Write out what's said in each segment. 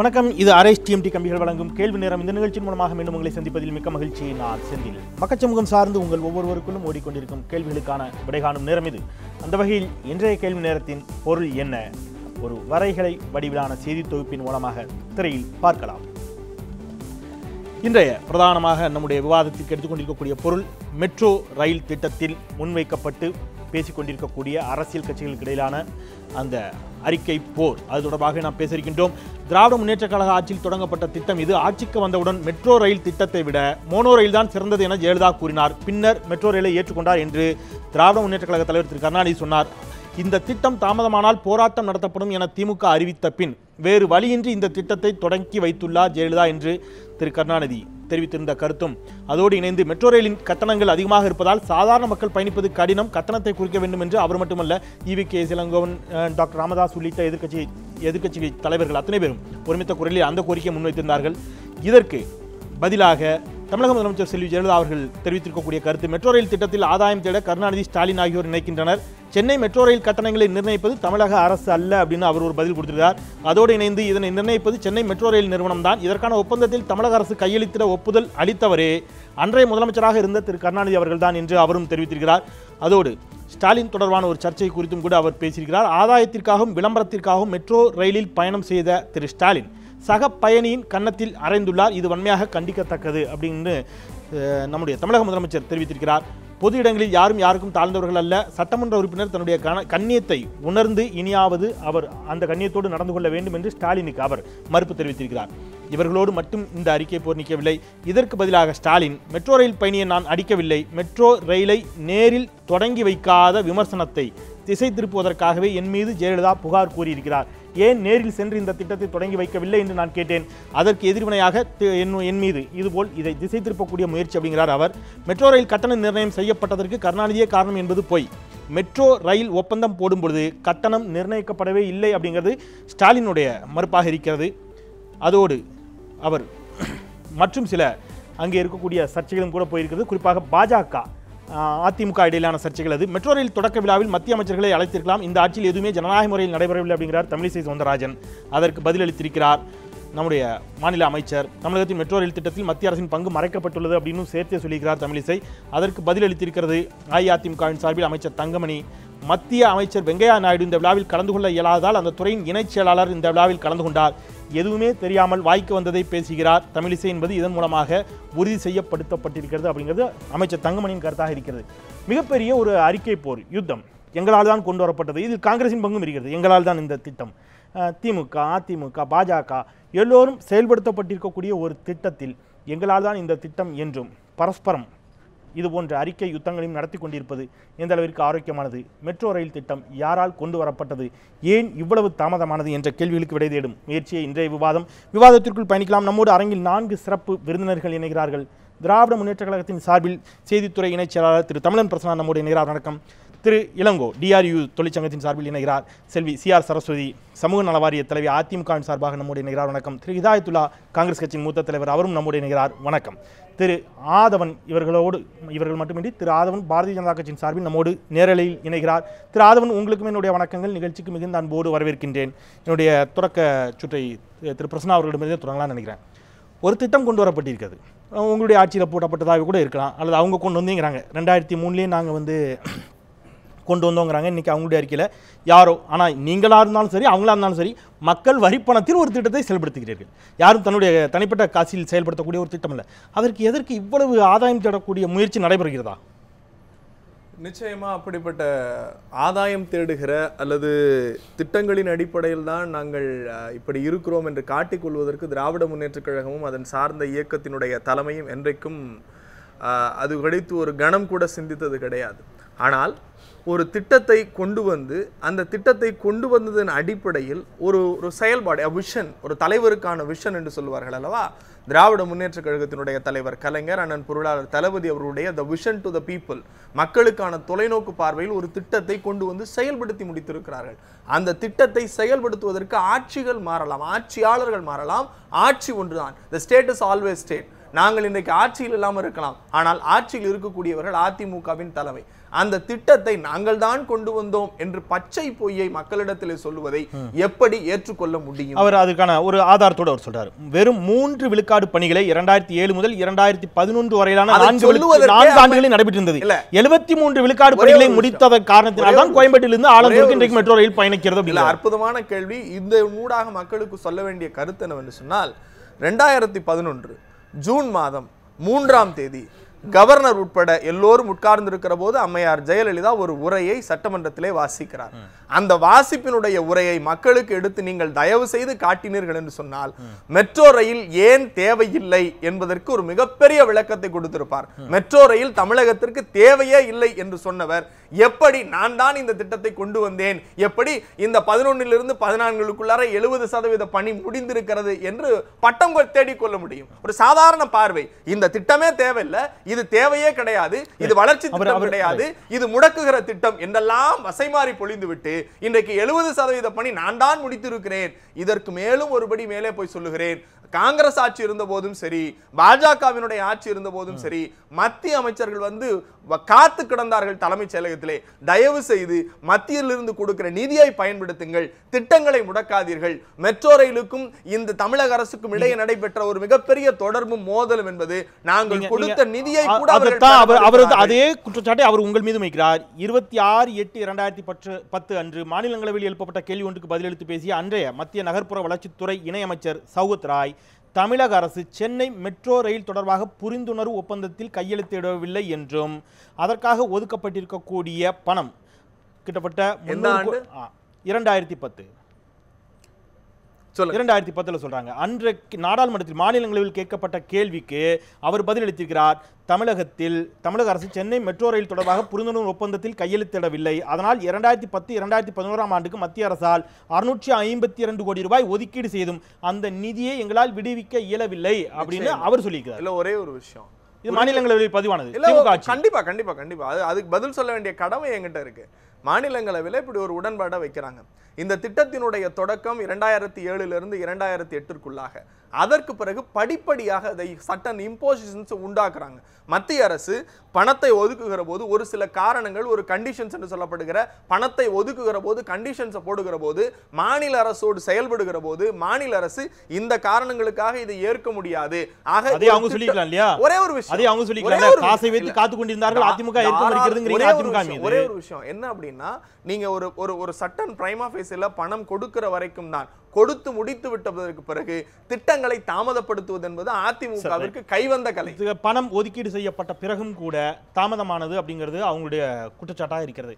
வணக்கம். இது RS TMT கம்பிகள் வழங்கும் கேள்வி நேரம். இந்த நிகழ்ச்சியின் மூலமாக மீண்டும் உங்களை சந்திப்பதில் மிக்க மகிழ்ச்சி. நான் செந்தில். மக்கச்சமூகம் சார்ந்து உங்கள் ஒவ்வொருவருக்குள்ளும் ஓடிக்கொண்டிருக்கும் கேள்விகளுக்கான விடை காணும் நேரம் இது. அந்த வகையில் இன்றைய கேள்வி நேரத்தின் பொருள் என்ன? ஒரு வரைகலை வடிவிலான செய்தி தொகுப்பின் மூலமாக திரையில் பார்க்கலாம். இன்றைய பிரதானமாக நம்முடைய விவாதத்திற்கு எடுத்துக்கொண்டிருக்கக்கூடிய பொருள் மெட்ரோ ரயில் திட்டத்தில் முன்வைக்கப்பட்டு பேசிக்கொண்டிருக்கக்கூடிய அரசியல் கட்சிகளுக்கு இடையிலான அந்த அறிக்கை போர். அது தொடர்பாக நாம் பேச இருக்கின்றோம். திராவிட முன்னேற்ற கழக ஆட்சியில் தொடங்கப்பட்ட திட்டம் இது. ஆட்சிக்கு வந்தவுடன் மெட்ரோ ரயில் திட்டத்தை விட மோனோ ரயில் தான் சிறந்தது என ஜெயலலிதா கூறினார். பின்னர் மெட்ரோ ரயிலை ஏற்றுக்கொண்டார் என்று திராவிட முன்னேற்ற கழக தலைவர் திரு கருணாநிதி சொன்னார். இந்த திட்டம் தாமதமானால் போராட்டம் நடத்தப்படும் என திமுக அறிவித்த பின் வேறு வழியின்றி இந்த திட்டத்தை தொடங்கி வைத்துள்ளார் ஜெயலலிதா என்று திரு கருணாநிதி தெரிவித்திருந்த கருத்தும் அதோடு இணைந்து மெட்ரோ ரயிலின் கட்டணங்கள் அதிகமாக இருப்பதால் சாதாரண மக்கள் பயணிப்பது கடினம், கட்டணத்தை குறிக்க வேண்டும் என்று அவர் மட்டுமல்ல ஈவி.கே. இளங்கோவன், டாக்டர் ராமதாஸ் உள்ளிட்ட எதிர்க்கட்சி தலைவர்கள் அத்தனை பேரும் ஒருமித்த குரலில் அந்த கோரிக்கையை முன்வைத்திருந்தார்கள். இதற்கு பதிலாக தமிழக முதலமைச்சர் செல்வி ஜெயலலிதா அவர்கள் தெரிவித்திருக்கக்கூடிய கருத்து, மெட்ரோ ரயில் திட்டத்தில் ஆதாயம் தேட கருணாநிதி, ஸ்டாலின் ஆகியோர் நினைக்கின்றனர். சென்னை மெட்ரோ ரயில் கட்டணங்களை நிர்ணயிப்பது தமிழக அரசு அல்ல அப்படின்னு அவர் ஒரு பதில் கொடுத்திருக்கிறார். அதோடு இணைந்து இதனை நிர்ணயிப்பது சென்னை மெட்ரோ ரயில் நிறுவனம் தான். இதற்கான ஒப்பந்தத்தில் தமிழக அரசு கையெழுத்திட ஒப்புதல் அளித்தவரே அன்றைய முதலமைச்சராக இருந்த திரு கருணாநிதி அவர்கள் தான் என்று அவரும் தெரிவித்திருக்கிறார். அதோடு ஸ்டாலின் தொடர்பான ஒரு சர்ச்சை குறித்தும் கூட அவர் பேசியிருக்கிறார். ஆதாயத்திற்காகவும் விளம்பரத்திற்காகவும் மெட்ரோ ரயிலில் பயணம் செய்த திரு ஸ்டாலின் சக பயணியின் கன்னத்தில் அறைந்துள்ளார். இது வன்மையாக கண்டிக்கத்தக்கது அப்படின்னு நம்முடைய தமிழக முதலமைச்சர் தெரிவித்திருக்கிறார். பொது இடங்களில் யாரும் யாருக்கும் தாழ்ந்தவர்கள் அல்ல. சட்டமன்ற உறுப்பினர் தன்னுடைய கண்ணியத்தை உணர்ந்து இனியாவது அவர் அந்த கண்ணியத்தோடு நடந்து கொள்ள வேண்டும் என்று ஸ்டாலினுக்கு அவர் மறுப்பு தெரிவித்திருக்கிறார். இவர்களோடு மட்டும் இந்த அறிக்கை போர் நிற்கவில்லை. இதற்கு பதிலாக ஸ்டாலின், மெட்ரோ ரயில் பயணியை நான் அடிக்கவில்லை, மெட்ரோ ரயிலை நேரில் தொடங்கி வைக்காத விமர்சனத்தை திசை திருப்புவதற்காகவே என் மீது ஜெயலலிதா புகார் கூறியிருக்கிறார். ஏன் நேரில் சென்று இந்த திட்டத்தை தொடங்கி வைக்கவில்லை என்று நான் கேட்டேன். அதற்கு எதிர்வினையாக என் மீது இதுபோல் இதை திசை திருப்பக்கூடிய முயற்சி அப்படிங்கிறார் அவர். மெட்ரோ ரயில் கட்டண நிர்ணயம் செய்யப்பட்டதற்கு கருணாநிதியே காரணம் என்பது பொய். மெட்ரோ ரயில் ஒப்பந்தம் போடும் பொழுது கட்டணம் நிர்ணயிக்கப்படவே இல்லை அப்படிங்கிறது ஸ்டாலினுடைய மறுப்பாக இருக்கிறது. அதோடு அவர் மற்றும் சில அங்கே இருக்கக்கூடிய சர்ச்சைகளும் கூட போயிருக்கிறது. குறிப்பாக பாஜக அதிமுக இடையிலான சர்ச்சைகள். அது மெட்ரோ ரயில் தொடக்க விழாவில் மத்திய அமைச்சர்களை அழைத்திருக்கலாம், இந்த ஆட்சியில் எதுவுமே ஜனநாயக முறையில் நடைபெறவில்லை அப்படிங்கிறார் தமிழிசை சவுந்தரராஜன். அதற்கு பதிலளித்திருக்கிறார் நம்முடைய மாநில அமைச்சர். தமிழகத்தின் மெட்ரோ ரயில் திட்டத்தில் மத்திய அரசின் பங்கு மறைக்கப்பட்டுள்ளது அப்படின்னு சேர்த்தே சொல்லியிருக்கிறார் தமிழிசை. அதற்கு பதிலளித்திருக்கிறது அஇஅதிமுகவின் சார்பில் அமைச்சர் தங்கமணி. மத்திய அமைச்சர் வெங்கையா நாயுடு இந்த விழாவில் கலந்து கொள்ள இயலாததால் அந்த துறையின் இணைச் செயலாளர் இந்த விழாவில் கலந்து கொண்டார். எதுவுமே தெரியாமல் வாய்க்கு வந்ததை பேசுகிறார் தமிழிசை என்பது இதன் மூலமாக உறுதி செய்யப்படுத்தப்பட்டிருக்கிறது அப்படிங்கிறது அமைச்சர் தங்கமணியின் கருத்தாக இருக்கிறது. மிகப்பெரிய ஒரு அறிக்கை போர் யுத்தம் எங்களால் தான் கொண்டு வரப்பட்டது. இதில் காங்கிரசின் பங்கும் இருக்கிறது. எங்களால் தான் இந்த திட்டம், திமுக, அதிமுக, பாஜக எல்லோரும் செயல்படுத்தப்பட்டிருக்கக்கூடிய ஒரு திட்டத்தில் எங்களால் தான் இந்த திட்டம் என்றும் பரஸ்பரம் இது போன்ற அறிக்கை யுத்தங்களையும் நடத்தி கொண்டிருப்பது எந்த அளவிற்கு ஆரோக்கியமானது? மெட்ரோ ரயில் திட்டம் யாரால் கொண்டு வரப்பட்டது? ஏன் இவ்வளவு தாமதமானது என்ற கேள்விகளுக்கு விடை தேடும் முயற்சியை இன்றைய விவாதத்திற்குள் பயணிக்கலாம். நம்மோடு அரங்கில் 4 சிறப்பு விருந்தினர்கள் இணைகிறார்கள். திராவிட முன்னேற்ற கழகத்தின் சார்பில் செய்தித்துறை இணைச் செயலாளர் திரு தமிழன் பிரசன்னா நம்மோடு இணைகிறார். வணக்கம். திரு இளங்கோ DRU தொழிற்சங்கத்தின் சார்பில் இணைகிறார். செல்வி CR சரஸ்வதி சமூக நலவாரிய தலைவி அதிமுகவின் சார்பாக நம்மோடு இணைகிறார். வணக்கம். திரு ஹிதாயத்துல்லா காங்கிரஸ் கட்சியின் மூத்த தலைவர், அவரும் நம்மோடு இணைகிறார். வணக்கம். திரு ஆதவன் இவர்கள் மட்டுமின்றி திரு ஆதவன் பாரதிய ஜனதா கட்சியின் சார்பில் நம்மோடு நேரலையில் இணைகிறார். திரு ஆதவன், உங்களுக்கும் என்னுடைய வணக்கங்கள். நிகழ்ச்சிக்கு மிகுந்த அன்போடு வரவேற்கின்றேன். என்னுடைய தொடக்க சுற்றை திரு பிரசன்னா அவர்களிடமிருந்து தொடங்கலாம்னு நினைக்கிறேன். ஒரு திட்டம் கொண்டு வரப்பட்டிருக்கிறது. உங்களுடைய ஆட்சியில் போட்டப்பட்டதாக கூட இருக்கலாம், அல்லது அவங்க கொண்டு வந்தீங்கிறாங்க. 2003 நாங்கள் கொண்டு வந்தோங்கிறாங்க. இன்றைக்கி அவங்களுடைய அறிக்கையில் யாரோ, ஆனால் நீங்களாக இருந்தாலும் சரி அவங்களா இருந்தாலும் சரி, மக்கள் வரிப்பணத்தில் ஒரு திட்டத்தை செயல்படுத்துகிறீர்கள். யாரும் தன்னுடைய தனிப்பட்ட காசில் செயல்படுத்தக்கூடிய ஒரு திட்டம் இல்லை. அதற்கு எதற்கு இவ்வளவு ஆதாயம் தேடக்கூடிய முயற்சி நடைபெறுகிறதா? நிச்சயமாக அப்படிப்பட்ட ஆதாயம் தேடுகிற அல்லது திட்டங்களின் அடிப்படையில் தான் நாங்கள் இப்படி இருக்கிறோம் என்று காட்டிக்கொள்வதற்கு திராவிட முன்னேற்றக் கழகமும் அதன் சார்ந்த இயக்கத்தினுடைய தலைமையும் என்றைக்கும் அது கிடைத்து ஒரு கணம் கூட சிந்தித்தது கிடையாது. ஆனால் ஒரு திட்டத்தை கொண்டு வந்து அந்த திட்டத்தை கொண்டு வந்ததன் அடிப்படையில் ஒரு செயல்பாடு, விஷன், ஒரு தலைவருக்கான விஷன் என்று சொல்வார்கள் அல்லவா. திராவிட முன்னேற்ற கழகத்தினுடைய தலைவர் கலைஞர், அண்ணன் பொருளாளர் தளபதி அவருடைய the vision to the people, மக்களுக்கான தொலைநோக்கு பார்வையில் ஒரு திட்டத்தை கொண்டு வந்து செயல்படுத்தி முடித்திருக்கிறார்கள். அந்த திட்டத்தை செயல்படுத்துவதற்கு ஆட்சிகள் மாறலாம், ஆட்சியாளர்கள் மாறலாம், ஆட்சி ஒன்றுதான். The state is always state. நாங்கள் இன்றைக்கு ஆட்சியில் இல்லாமல் இருக்கலாம், ஆனால் ஆட்சியில் இருக்கக்கூடியவர்கள் அதிமுகவின் தலைமை. அந்த திட்டத்தை நாங்கள் தான் கொண்டு வந்தோம் என்று பச்சை பொய்யை மக்களிடத்தில் சொல்லுவதை எப்படி ஏற்றுக்கொள்ள முடியும்? அவர் அதுக்கான ஒரு ஆதாரத்தோடு அவர் சொல்றாரு. வெறும் 3 விழுக்காடு பணிகளை 2007 முதல் 2011 வரையிலான 4 ஆண்டுகளில் நடைபெற்றிருந்தது. 73 விழுக்காடு பணிகளை முடித்த காரணத்தினால் தான் கோயம்பேட்டிலிருந்து ஆலந்தூருக்கு இன்றைக்கு மெட்ரோ ரயில் பயணிக்கிறது. அற்புதமான கேள்வி. இந்த ஊடாக மக்களுக்கு சொல்ல வேண்டிய கருத்து என்னவென்று சொன்னால், 2011 ஜூன் மாதம் 3ஆம் தேதி கவர்னர் உட்பட எல்லோரும் உட்கார்ந்து இருக்கிற போது அம்மையார் ஜெயலலிதா ஒரு உரையை சட்டமன்றத்திலே வாசிக்கிறார். அந்த வாசிப்பினுடைய உரையை மக்களுக்கு எடுத்து நீங்கள் தயவு செய்து காட்டினீர்கள் என்று சொன்னால் மெட்ரோ ரயில் ஏன் தேவையில்லை என்பதற்கு ஒரு மிகப்பெரிய விளக்கத்தை கொடுத்திருப்பார். மெட்ரோ ரயில் தமிழகத்திற்கு தேவையே இல்லை என்று சொன்னவர் எப்படி நான் தான் இந்த திட்டத்தை கொண்டு வந்தேன், எப்படி இந்த 11லிருந்து 14க்குள்ளார 70% பணி முடிந்திருக்கிறது என்று பட்டம் தேடிக்கொள்ள முடியும்? ஒரு சாதாரண பார்வை. இந்த திட்டமே தேவையில்லை, இது தேவையே கிடையாது, இது வளர்ச்சி திட்டம் கிடையாது, இது முடக்குகிற திட்டம் என்றெல்லாம் வசைமாறி பொழிந்துவிட்டு இன்றைக்கு 70% பணி நான் தான் முடித்திருக்கிறேன். இதற்கு மேலும் ஒருபடி மேலே போய் சொல்லுகிறேன். காங்கிரஸ் ஆட்சி இருந்த போதும் சரி, பாஜகவினுடைய ஆட்சி இருந்த போதும் சரி, மத்திய அமைச்சர்கள் வந்து காத்து கிடந்தார்கள் தலைமைச் செயலகத்திலே. தயவு செய்து மத்தியிலிருந்து கொடுக்கிற நிதியை பயன்படுத்துங்கள், திட்டங்களை முடக்காதீர்கள். மெட்ரோ ரயிலுக்கும் இந்த தமிழக அரசுக்கும் இடையே நடைபெற்ற ஒரு மிகப்பெரிய தொடர்பும் மோதலும் என்பது நாங்கள் கொடுத்த நிதியை கூட அதே குற்றச்சாட்டை அவர் உங்கள் மீது வைக்கிறார். 26/8/2010 அன்று மாநிலங்களவையில் எழுப்பப்பட்ட கேள்வி ஒன்றுக்கு பதிலளித்து பேசிய அன்றைய மத்திய நகர்ப்புற வளர்ச்சித்துறை இணையமைச்சர் சௌகத் ராய், தமிழக அரசு சென்னை மெட்ரோ ரயில் தொடர்பாக புரிந்துணர்வு ஒப்பந்தத்தில் கையெழுத்திடவில்லை என்றும் அதற்காக ஒதுக்கப்பட்டிருக்கக்கூடிய பணம் கிட்டத்தட்ட 2010 சொல்றாங்க. அன்றைக்கு நாடாளுமன்றத்தில் மாநிலங்களவையில் கேட்கப்பட்ட கேள்விக்கு அவர் பதிலளித்திருக்கிறார். தமிழக அரசு சென்னை மெட்ரோ ரயில் தொடர்பாக புரிந்துணர்வு ஒப்பந்தத்தில் கையெழுத்திடவில்லை. அதனால் 2010-2011 ஆண்டுக்கு மத்திய அரசால் 652 கோடி ரூபாய் ஒதுக்கீடு செய்தும் அந்த நிதியை எங்களால் விடுவிக்க இயலவில்லை அப்படின்னு அவர் சொல்லியிருக்கிறார். ஒரே ஒரு விஷயம், இது மாநிலங்களவையில் பதிவானது. கண்டிப்பா கண்டிப்பா கண்டிப்பா அதுக்கு பதில் சொல்ல வேண்டிய கடமை என்கிட்ட இருக்கு. மாநிலங்களவையில் இப்படி ஒரு உடன்பாடை வைக்கிறாங்க. இந்த திட்டத்தினுடைய தொடக்கம் 2007 2008 அதற்கு பிறகு படிப்படியாக அதை சட்டன் இம்போசிஷன்ஸ் உண்டாக்குறாங்க. மத்திய அரசு பணத்தை ஒதுக்குகிற போது ஒரு சில காரணங்கள், ஒரு கண்டிஷன்ஸ் என்று சொல்லப்படுகிற பணத்தை ஒதுக்குகிற போது கண்டிஷன்ஸை போடுகிற போது மாநில அரசோடு செயல்படுகிற போது மாநில அரசு இந்த காரணங்களுக்காக இதை ஏற்க முடியாது. ஆக அவங்க சொல்லிக்கலாம் இல்லையா? ஒரே ஒரு விஷயம், அதே அவங்க சொல்லிக்கலாம், காசை வைத்து காத்து கொண்டிருந்தார்கள் அதிமுக ஏற்க மறுக்கிறதுங்கறீங்க. அதிமுக மீது ஒரே ஒரு விஷயம் என்ன அப்படின்னா, நீங்க ஒரு சட்டன் பிரைமா ஃபேஸில் பணம் கொடுக்கிற வரைக்கும் தான், கொடுத்து முடித்து விட்டதற்கு பிறகு திட்டங்களை தாமதப்படுத்துவது என்பது அதிமுகவிற்கு கைவந்த கலை. பணம் ஒதுக்கீடு செய்யப்பட்ட பிறகும் கூட தாமதமானது அப்படிங்கிறது அவங்களுடைய குற்றச்சாட்டாக இருக்கிறது.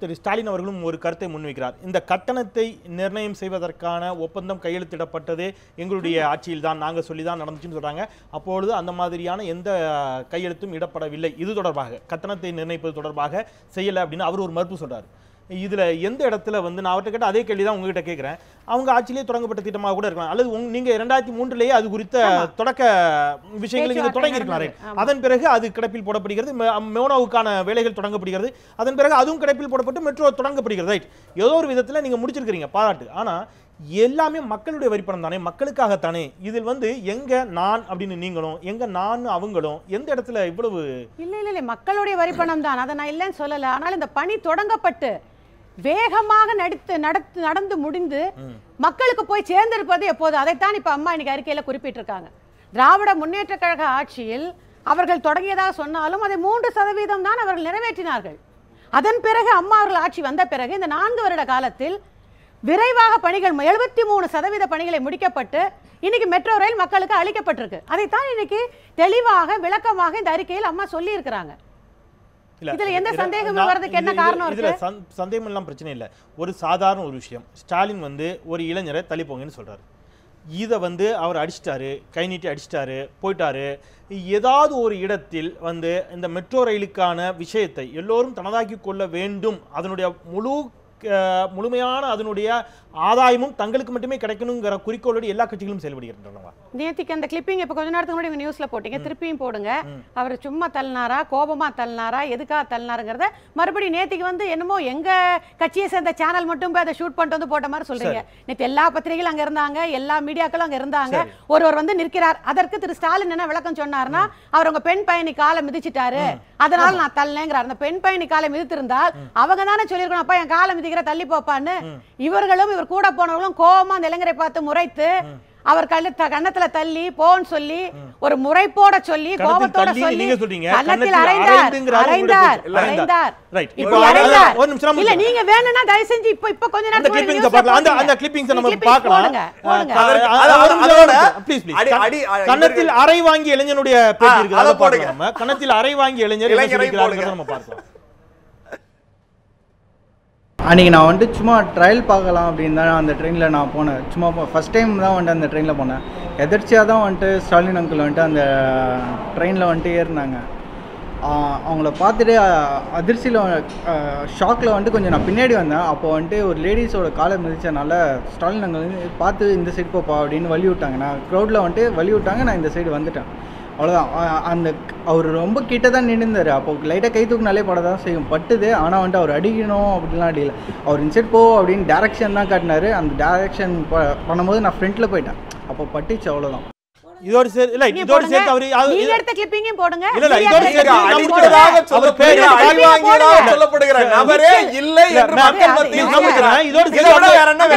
திரு ஸ்டாலின் அவர்களும் ஒரு கருத்தை முன்வைக்கிறார். இந்த கட்டணத்தை நிர்ணயம் செய்வதற்கான ஒப்பந்தம் கையெழுத்திடப்பட்டதே எங்களுடைய ஆட்சியில் தான், நாங்கள் சொல்லி தான் நடந்துச்சுன்னு சொல்றாங்க. அப்பொழுது அந்த மாதிரியான எந்த கையெழுத்தும் இடப்படவில்லை. இது தொடர்பாக கட்டணத்தை நிர்ணயிப்பது தொடர்பாக செய்யலை அப்படின்னு அவர் ஒரு மறுப்பு சொல்றாரு. இதுல எந்த இடத்துல வந்து நான் அவர்கிட்ட கேட்ட அதே கேள்வி தான் உங்ககிட்ட கேட்கிறேன். அவங்க ஆட்சியிலே தொடங்கப்பட்ட திட்டமாக கூட இருக்கலாம், அல்லது நீங்க 2003 அது குறித்த தொடக்க விஷயங்களை நீங்க தொடங்கி இருக்கலாம். அதன் பிறகு அது கிடப்பில் போடப்படுகிறது, மெட்ரோவுக்கான வேலைகள் தொடங்கப்படுகிறது, அதன் பிறகு அதுவும் கிடப்பில் போடப்பட்டு மெட்ரோ தொடங்கப்படுகிறது. ரைட், ஏதோ ஒரு விதத்துல நீங்க முடிச்சிருக்கிறீங்க, பாராட்டு. ஆனா எல்லாமே மக்களுடைய வரிப்பணம் தானே, மக்களுக்காகத்தானே. இதில் வந்து எங்க நான் அப்படின்னு நீங்களும், எங்க நான் அவங்களும், எந்த இடத்துல இவ்வளவு இல்ல மக்களுடைய வரிப்பணம் தான், அதை நான் இல்லைன்னு சொல்லல. ஆனால் இந்த பணி தொடங்கப்பட்டு வேகமாக நடந்து முடிந்து மக்களுக்கு போய் சேர்ந்திருப்பது எப்போது? அதைத்தான் இப்ப அம்மா இன்னைக்கு அறிக்கையில குறிப்பிட்டிருக்காங்க. திராவிட முன்னேற்ற கழக ஆட்சியில் அவர்கள் தொடங்கியதாக சொன்னாலும் அதை 3% தான் அவர்கள் நிறைவேற்றினார்கள். அதன் பிறகு அம்மா அவர்கள் ஆட்சி வந்த பிறகு இந்த 4 வருட காலத்தில் விரைவாக பணிகள் 73% பணிகளை முடிக்கப்பட்டு இன்னைக்கு மெட்ரோ ரயில் மக்களுக்கு அளிக்கப்பட்டிருக்கு. அதைத்தான் இன்னைக்கு தெளிவாக விளக்கமாக இந்த அறிக்கையில் அம்மா சொல்லி இருக்கிறாங்க. இதுல எந்த சந்தேகமும் வரதுக்கு என்ன காரணம் இருக்கு? இதுல சந்தேகம் எல்லாம் பிரச்சனை இல்ல. ஒரு சாதாரண ஒரு விஷயம், ஸ்டாலின் வந்து ஒரு இளைஞரை தள்ளி போங்கன்னு சொல்றாரு. இதை வந்து அவர் அடிச்சிட்டாரு, கை நீட்டி அடிச்சிட்டாரு, போயிட்டாரு. ஏதாவது ஒரு இடத்தில் வந்து இந்த மெட்ரோ ரயிலுக்கான விஷயத்தை எல்லோரும் தனதாக்கி கொள்ள வேண்டும், அதனுடைய முழு முழுமையான அதனுடைய ஆதாயமும் தங்களுக்கு மட்டுமே கிடைக்கணுங்கிற குறிக்கோளோடு எல்லா கட்சிகளும் செயல்படுகின்றனவா? நேத்திக்கு அந்த கிளிப்பிங் இப்ப கொஞ்ச நேரத்துக்கு முன்னாடி நியூஸ்ல போட்டீங்க, திருப்பியும் போடுங்க. அவர் சும்மா தள்ளினாரா, கோபமா தள்ளினாரா, எதுக்காக தள்ளினாருங்கிறத மறுபடியும் நேத்திக்கு வந்து என்னமோ எங்க கட்சியை சேர்ந்த சேனல் மட்டும் போய் அதை ஷூட் பண்ணிட்டு வந்து போட்ட மாதிரி சொல்றீங்க. நேற்று எல்லா பத்திரிகைகளும் அங்க இருந்தாங்க, எல்லா மீடியாக்களும் அங்க இருந்தாங்க. ஒருவர் வந்து நிற்கிறார். அதற்கு திரு ஸ்டாலின் என்ன விளக்கம் சொன்னார்னா, அவர் உங்க பெண் பயணி காலை மிதிச்சிட்டாரு, அதனால நான் தள்ளேங்கிறார். அந்த பெண் பயணி காலை மிதித்திருந்தால் அவங்க தானே சொல்லியிருக்கணும், அப்பா என் காலை மிதிக்கிற தள்ளி போப்பான்னு. இவர்களும் இவர் கூட போனவர்களும் கோபமா அந்த இளைஞரை பார்த்து முறைத்து அவர் கன்னத்துல தள்ளி போன்னு சொல்லி ஒரு முறைப்போட சொல்லி கோபத்தோட சொல்லி கன்னத்தில் அறைந்தார். இல்ல நீங்க வேணும்னா தயவு செஞ்சு இப்ப கொஞ்ச நேரம் அந்த கிளிப்பிங்ஸ் நம்ம பார்க்கலாம். கன்னத்தில் அறை வாங்கி இளைஞனுடைய பேட்டி இருக்கு, அதை போடுங்க. நம்ம கன்னத்தில் அறை வாங்கி இளைஞர் என்ன சொல்லிக்கிறாங்க நம்ம பார்க்கலாம். அன்றைக்கி நான் வந்துட்டு சும்மா ட்ரையல் பார்க்கலாம் அப்படின்னு தான் அந்த ட்ரெயினில் நான் போனேன். சும்மா ஃபஸ்ட் டைம் தான் வந்துட்டு அந்த ட்ரெயினில் போனேன். எதிர்ச்சியாக தான் வந்துட்டு ஸ்டாலின் அங்கிள் வந்துட்டு அந்த ட்ரெயினில் வந்துட்டு ஏறினாங்க. அவங்கள பார்த்துட்டு அதிர்ச்சியில் ஷாக்கில் வந்துட்டு கொஞ்சம் நான் பின்னாடி வந்தேன். அப்போ வந்துட்டு ஒரு லேடிஸோட காலை மிதிச்சனால ஸ்டாலின் அங்கிள் பார்த்து இந்த சைடு போப்பா அப்படின்னு வழி விட்டாங்க. நான் க்ரௌடில் வந்துட்டு வழி விட்டாங்க, நான் இந்த சைடு வந்துட்டேன். அவ்வளோதான். அந்த அவர் ரொம்ப கிட்ட தான் நின்றுந்தார். அப்போ லைட்டாக கை தூக்குனாலே பட தான் செய்யும், பட்டுது. ஆனால் வந்துட்டு அவர் அடிக்கணும் அப்படிலாம் அடிக்கல. அவர் இன்சைட் போ அப்படின்னு டேரக்ஷன் தான் காட்டினார். அந்த டேரக்ஷன் பண்ணும்போது நான் ஃப்ரண்ட்டில் போயிட்டேன், அப்போ பட்டுச்சு. அவ்வளோதான். இதோட சேர்த்து இல்ல இதோட சேர்த்து அவர் நீங்க எடுத்த கிளிப்பிங்கும் போடுங்க. இல்ல இல்ல இதோட சேர்த்து அடிச்சதாக சொல்லப்படுகிற நபரே இல்லை என்று மக்கள் மத்தியில் நம்புகிறாங்க. இதோட சேர்த்து வேற என்ன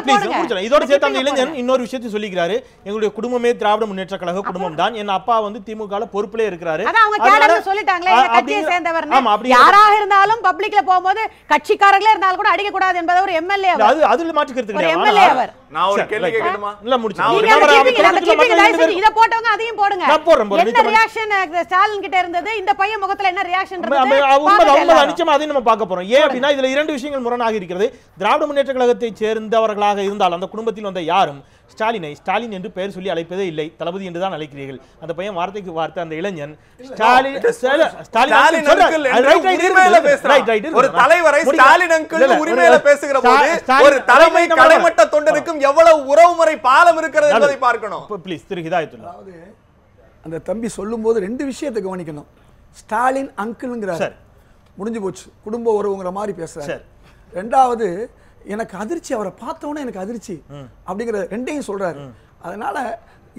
ப்ளீஸ் இதோட சேர்த்து அந்த இளைஞன் இன்னொரு விஷயத்தை சொல்லிக்கிறாரு. எங்களுடைய குடும்பமே திராவிட முன்னேற்ற கழக குடும்பம் தான், என் அப்பா வந்து திமுகல பொறுப்புல இருக்கிறாரு. அத அவங்க கேடர்ல சொல்லிட்டாங்களே இந்த கட்சியை சேர்ந்தவர்னு. யாராக இருந்தாலும் பப்ளிக்ல போயும்போது கட்சிக்காரங்களே இருந்தாலும் கூட அடிக்க கூடாது என்பது ஒரு எம்எல்ஏ. அதுல மாற்றுக்கிறது இல்ல. எம்எல்ஏ அவர். நான் ஒரு கேள்வி கேட்கணுமா? இல்ல முடிச்சு. போட்டவங்க அதையும் போடுங்க. என்ன ரியாக்ஷன் ஸ்டாலின் கிட்ட இருந்தது, இந்த பையன் முகத்துல என்ன ரியாக்ஷன் இருந்தது, உண்மை நிச்சயமா அதையும் நம்ம பார்க்க போறோம். ஏன் அப்படின்னா இதுல இரண்டு விஷயங்கள் முரணாக இருக்கிறது. திராவிட முன்னேற்ற கழகத்தை சேர்ந்தவர்களாக இருந்தால் அந்த குடும்பத்தில் வந்த யாரும் ஸ்டாலின் என்று பெயர் சொல்லி அழைப்பதே இல்லை, தளபதி என்று தான் அழைக்கிறீர்கள். அந்த பையன் வார்த்தைக்கு வார்த்தை அந்த இளைஞன் ஸ்டாலின் ஒரு தலைவரை ஸ்டாலின் அங்கிள் உரிமையில பேசுகிற போது ஒரு தலைமை கலைமட்ட தொண்டனுக்கும் எவ்வளவு உறவுமுறை பாலம் இருக்கிறது என்பதை பார்க்கணும். ப்ளீஸ் திரு ஹிதாயத்துல்லா. அதாவது அந்த தம்பி சொல்லும்போது ரெண்டு விஷயத்தை கவனிக்கணும். ஸ்டாலின் அங்கிள்ங்கிறார், முடிஞ்சு போச்சு, குடும்ப உறவுங்கிற மாதிரி பேசுறாரு. ரெண்டாவது எனக்கு அதிர்ச்சி, அவரை பார்த்தோன்னே எனக்கு அதிர்ச்சி அப்படிங்கிற ரெண்டையும் சொல்றாரு. அதனால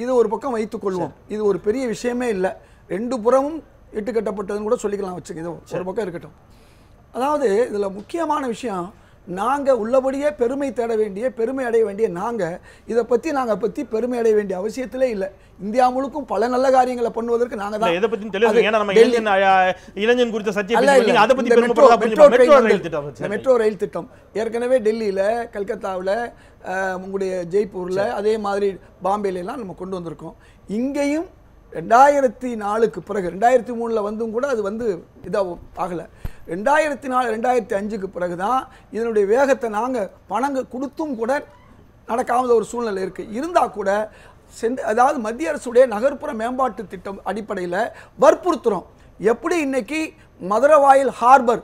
இது ஒரு பக்கம் வைத்துக் கொள்வோம், இது ஒரு பெரிய விஷயமே இல்லை. ரெண்டு புறமும் இட்டுக்கட்டப்பட்டதுன்னு கூட சொல்லிக்கலாம், வச்சுக்க, இது ஒரு பக்கம் இருக்கட்டும். அதாவது இதுல முக்கியமான விஷயம், நாங்க உள்ளபடியே பெருமை தேட வேண்டிய, பெருமை அடைய வேண்டிய நாங்க இதை பத்தி பெருமை அடைய வேண்டிய அவசியத்திலே இல்லை. இந்தியா முழுக்கும் பல நல்ல காரியங்களை பண்ணுவதற்கு நாங்க தான். எதை பத்தி தெரியும், ஏன்னா நம்ம இளைஞன் குறித்த சத்தியம் மெட்ரோ ரயில் திட்டம் ஏற்கனவே டெல்லியில, கல்கத்தாவில், உங்களுடைய ஜெய்ப்பூர்ல, அதே மாதிரி பாம்பேல எல்லாம் நம்ம கொண்டு வந்திருக்கோம். இங்கேயும் 2004க்கு பிறகு 2003ல் வந்தும் கூட அது வந்து இதாக ஆகலை. 2004 2005க்கு பிறகு தான் இதனுடைய வேகத்தை நாங்கள் பணங்க கொடுத்தும் கூட நடக்காத ஒரு சூழ்நிலை இருக்குது. இருந்தால் கூட அதாவது மத்திய அரசுடைய நகர்ப்புற மேம்பாட்டு திட்டம் அடிப்படையில் வற்புறுத்துகிறோம். எப்படி இன்னைக்கு மதுரவாயில் ஹார்பர்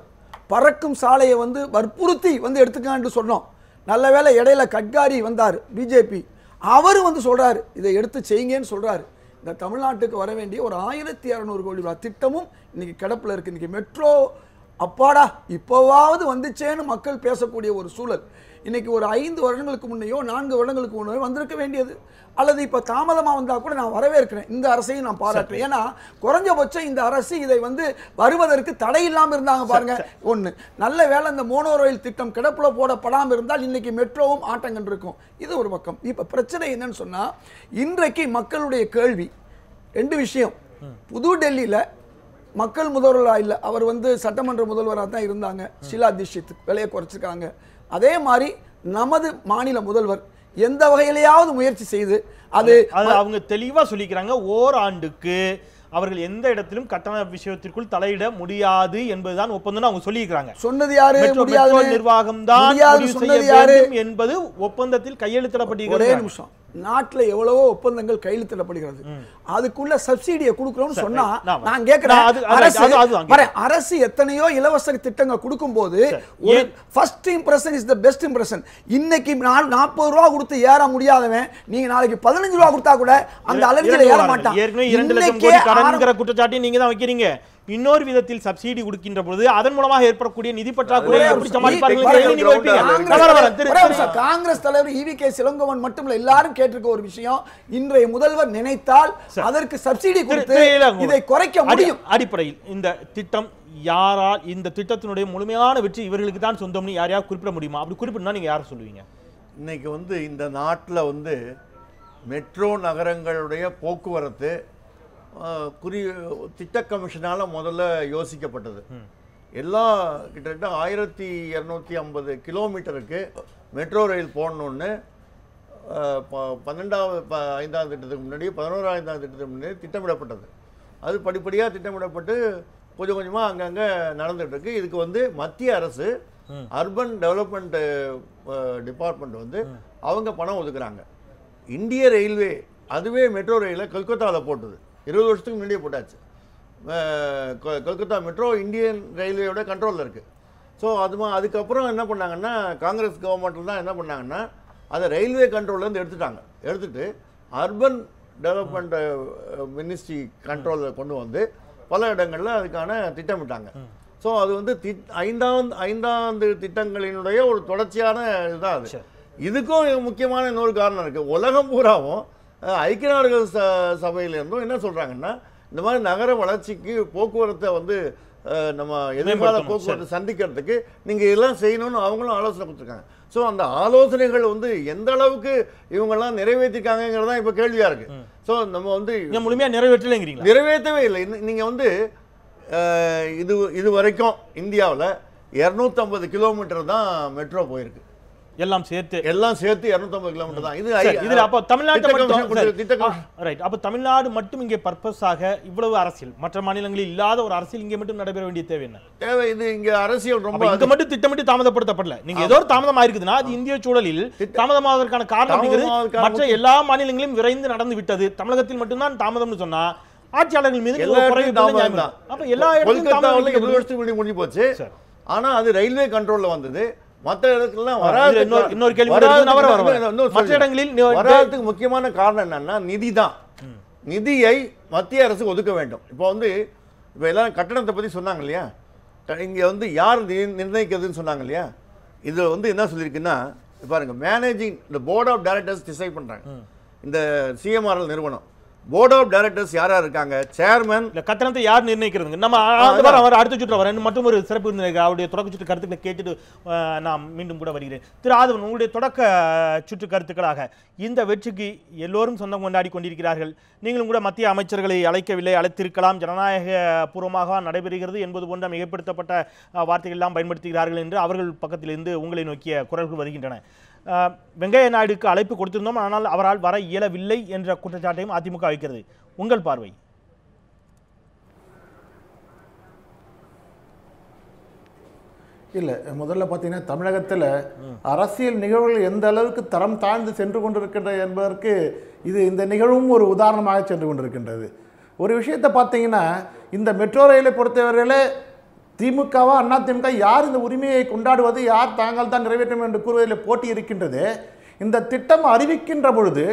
பறக்கும் சாலையை வந்து வற்புறுத்தி வந்து எடுத்துக்கான்னு சொன்னோம். நல்ல வேளை இடையில கட்காரி வந்தார், பிஜேபி, அவர் வந்து சொல்கிறாரு இதை எடுத்து செய்யுங்கன்னு சொல்கிறாரு. இந்த தமிழ்நாட்டுக்கு வர வேண்டிய ஒரு 1600 கோடி ரூபாய் திட்டமும் இன்னைக்கு கிடப்பில் இருக்குது. இன்னைக்கு மெட்ரோ அப்பாடா இப்போவாவது வந்துச்சேன்னு மக்கள் பேசக்கூடிய ஒரு சூழல் இன்னைக்கு ஒரு 5 வருடங்களுக்கு முன்னையோ 4 வருடங்களுக்கு முன்னையோ வந்திருக்க வேண்டியது. அல்லது இப்போ தாமதமாக வந்தால் கூட நான் வரவேற்கிறேன், இந்த அரசையும் நான் பாராட்டுறேன். ஏன்னா குறைஞ்சபட்சம் இந்த அரசு இதை வந்து வருவதற்கு தடை இல்லாமல் இருந்தாங்க பாருங்க. ஒன்று நல்ல வேலை, இந்த மோனோ ரயில் திட்டம் கிடப்பில் போடப்படாமல் இருந்தால் இன்னைக்கு மெட்ரோவும் ஆட்டங்கன் இருக்கும். இது ஒரு பக்கம். இப்போ பிரச்சனை என்னன்னு சொன்னால், இன்றைக்கு மக்களுடைய கேள்வி 2 விஷயம். புது டெல்லியில் மக்கள் முதல்வராக இல்லை, அவர் வந்து சட்டமன்ற முதல்வராக தான் இருந்தாங்க. ஷீலா தீட்சித் விலையை குறைச்சிருக்காங்க. அதே மாதிரி நமது மாநில முதல்வர் எந்த வகையிலேயாவது முயற்சி செய்து அது அவங்க தெளிவா சொல்லிக்கிறாங்க, ஓராண்டுக்கு அவர்கள் எந்த இடத்திலும் கட்டண விஷயத்திற்குள் தலையிட முடியாது என்பதுதான் ஒப்பந்தம் அவங்க சொல்லியிருக்காங்க. சொன்னது யாரு? நிர்வாகம் தான் என்பது ஒப்பந்தத்தில் கையெழுத்திடப்பட்டிருக்கிறது. ஒரே நிமிஷம், நாட்டுல எவ்வளவோ ஒப்பந்தங்கள் கையெழுத்திடப்படுகிறது. அதுக்குள்ள சப்சிடியை கொடுக்கறோம்னு சொன்னா நான் கேக்குறேன், அரசு எத்தனையோ இலவச திட்டங்கள் கொடுக்கும் போது first impression is the best impression. இன்னைக்கு 40 ரூபா கொடுத்து ஏற முடியாதவன் நீங்க நாளைக்கு 15 ரூபா கொடுத்தா கூட அந்த அளவுல ஏற மாட்டான். ஏற்கனவே 2 லட்சம் கோடி கடன்ங்கற குற்றச்சாட்டை நீங்க தான் வைக்கிறீங்க. இன்னொரு விதத்தில் சப்சிடி கொடுக்கின்ற பொழுது அதன் மூலமாக ஏற்படக்கூடிய நிதி பற்றாக்குறையை எப்படி சமாளிப்பார்கள்? காங்கிரஸ் தலைவர் EVK சிலங்கோவன் மட்டுமல்ல எல்லாரும் கேட்டிருக்க ஒரு விஷயம், இன்றைய முதல்வர் நினைத்தால் அதற்கு சப்சிடி கொடுத்து இதை குறைக்க முடியும். அடிப்படையில் இந்த திட்டம் யாரால், இந்த திட்டத்தினுடைய முழுமையான வெற்றி இவர்களுக்கு தான் சொந்தம்னு யாரையாவது குறிப்பிட முடியுமா? அப்படி குறிப்பிட்டா நீங்க யாரை சொல்லுவீங்க? இன்னைக்கு இந்த நாட்டில் மெட்ரோ நகரங்களுடைய போக்குவரத்து திட்ட கமிஷனால் முதல்ல யோசிக்கப்பட்டது. எல்லாம் கிட்டத்தட்ட 1250 கிலோமீட்டருக்கு மெட்ரோ ரயில் போடணுன்னு 5ஆம் திட்டத்துக்கு முன்னாடி 11ஆம் திட்டத்துக்கு முன்னாடி திட்டமிடப்பட்டது. அது படிப்படியாக திட்டமிடப்பட்டு கொஞ்சம் கொஞ்சமாக அங்கங்கே நடந்துகிட்டு இருக்கு. இதுக்கு மத்திய அரசு அர்பன் டெவலப்மெண்ட் டிபார்ட்மெண்ட் அவங்க பணம் ஒதுக்குறாங்க. இந்திய ரயில்வே அதுவே மெட்ரோ ரயிலை கல்கத்தாவில் போட்டது. 20 வருஷத்துக்கு முன்னாடியே போட்டாச்சு. கல்கத்தா மெட்ரோ இந்தியன் ரயில்வேயோட கண்ட்ரோலில் இருக்குது. ஸோ அதுக்கப்புறம் என்ன பண்ணாங்கன்னா, காங்கிரஸ் கவர்மெண்ட்டில் தான் என்ன பண்ணாங்கன்னா, அதை ரயில்வே கண்ட்ரோல்லேருந்து எடுத்துட்டு அர்பன் டெவலப்மெண்ட் மினிஸ்ட்ரி கண்ட்ரோலில் கொண்டு பல இடங்களில் அதுக்கான திட்டமிட்டாங்க. ஸோ அது ஐந்தாண்டு திட்டங்களினுடைய ஒரு தொடர்ச்சியான இதுதான் அது. இதுக்கும் முக்கியமான இன்னொரு காரணம் இருக்குது. உலகம் பூராவும் ஐக்கிய நாடுகள் சபையிலேருந்தும் என்ன சொல்கிறாங்கன்னா, இந்த மாதிரி நகர வளர்ச்சிக்கு போக்குவரத்தை நம்ம எதிர்கால போக்குவரத்து சந்திக்கிறதுக்கு நீங்கள் இதெல்லாம் செய்யணும்னு அவங்களும் ஆலோசனை கொடுத்துருக்காங்க. ஸோ அந்த ஆலோசனைகள் எந்த அளவுக்கு இவங்கெல்லாம் நிறைவேற்றிருக்காங்கிறதா இப்போ கேள்வியாக இருக்குது. ஸோ நம்ம முழுமையாக நிறைவேற்றலைங்கிறீங்க? நிறைவேற்றவே இல்லை. நீங்கள் இது வரைக்கும் இந்தியாவில் 250 கிலோமீட்டர் தான் மெட்ரோ போயிருக்கு. எல்லாம் சேர்த்து 250 கிலோமீட்டர் தான். இதுல அப்ப தமிழ்நாடு மட்டும் இங்கே பர்பஸாக இவ்வளவு அரசியல், மற்ற மாநிலங்களில் இல்லாத ஒரு அரசியல் இங்கே மட்டும் நடைபெற வேண்டிய தேவை என்ன? தேவை இது இங்க அரசியல் ரொம்ப இங்க மட்டும் திட்டமிட்டு தாமதப்படுத்தப்படல. நீங்க ஏதோ ஒரு தாமதம் ஆயிருக்குதுன்னா அது இந்திய சூழலில் தாமதமாவதற்கான காரணம் மற்ற எல்லா மாநிலங்களிலும் விரைந்து நடந்து விட்டது. தமிழகத்தில் மட்டும்தான் தாமதம்னு சொன்னா ஆட்சியாளர்கள் மீது எல்லா இடத்துலயும் முடிஞ்சு போச்சு. ஆனா அது ரயில்வே கண்ட்ரோல்ல வந்தது. மற்ற இடத்துலாம் இன்னொரு கேள்வி, மற்ற இடங்களில் வராததுக்கு முக்கியமான காரணம் என்னன்னா நிதி தான். நிதியை மத்திய அரசு ஒதுக்க வேண்டும். இப்போ எல்லாரும் கட்டணத்தை பத்தி சொன்னாங்க இல்லையா, இங்க யார் நிர்ணயிக்கிறதுன்னு சொன்னாங்க இல்லையா. இது என்ன சொல்லியிருக்குன்னா, பாருங்க, மேனேஜிங் இந்த போர்ட் ஆஃப் டைரக்டர்ஸ் டிசைட் பண்றாங்க. இந்த சிஎம்ஆர்எல் நிறுவனம் போர்ட் ஆஃப் டைரக்டர்ஸ் யாரா இருக்காங்க, சேர்மன். கட்டணத்தை யார் நிர்ணயிக்கிறது? நம்ம அடுத்த சுற்று வரேன். மற்றும் ஒரு சிறப்பு அவருடைய தொடக்க சுற்று கருத்துக்களை கேட்டுட்டு நான் மீண்டும் கூட வருகிறேன். திரு ஆதவன், உங்களுடைய தொடக்க சுற்று கருத்துக்களாக இந்த வெற்றிக்கு எல்லோரும் சொந்தம் கொண்டாடி கொண்டிருக்கிறார்கள். நீங்களும் கூட மத்திய அமைச்சர்களை அழைக்கவில்லை, அழைத்திருக்கலாம், ஜனநாயக பூர்வமாக நடைபெறுகிறது என்பது போன்ற மிகப்படுத்தப்பட்ட வார்த்தைகள் எல்லாம் பயன்படுத்துகிறார்கள் என்று அவர்கள் பக்கத்திலிருந்து உங்களை நோக்கிய குரல்கள் வருகின்றன. வெங்கையா நாயுடுக்கு அழைப்பு கொடுத்திருந்தோம், ஆனால் அவரால் வர இயலவில்லை என்ற குற்றச்சாட்டையும் அதிமுக வைக்கிறது. உங்கள் பார்வை? இல்லை, முதல்ல பார்த்தீங்கன்னா தமிழகத்தில் அரசியல் நிகழ்வுகள் எந்த அளவுக்கு தரம் தாழ்ந்து சென்று கொண்டிருக்கின்றது என்பதற்கு இந்த நிகழ்வும் ஒரு உதாரணமாக சென்று கொண்டிருக்கின்றது. ஒரு விஷயத்தை பார்த்தீங்கன்னா, இந்த மெட்ரோ ரயிலை பொறுத்தவரையில் திமுகவா அதிமுக யார் இந்த உரிமையை கொண்டாடுவது, யார் தாங்கள் தான் நிறைவேற்றும் என்று கூறுவதில் போட்டி இருக்கின்றது. இந்த திட்டம் அறிவிக்கின்ற பொழுது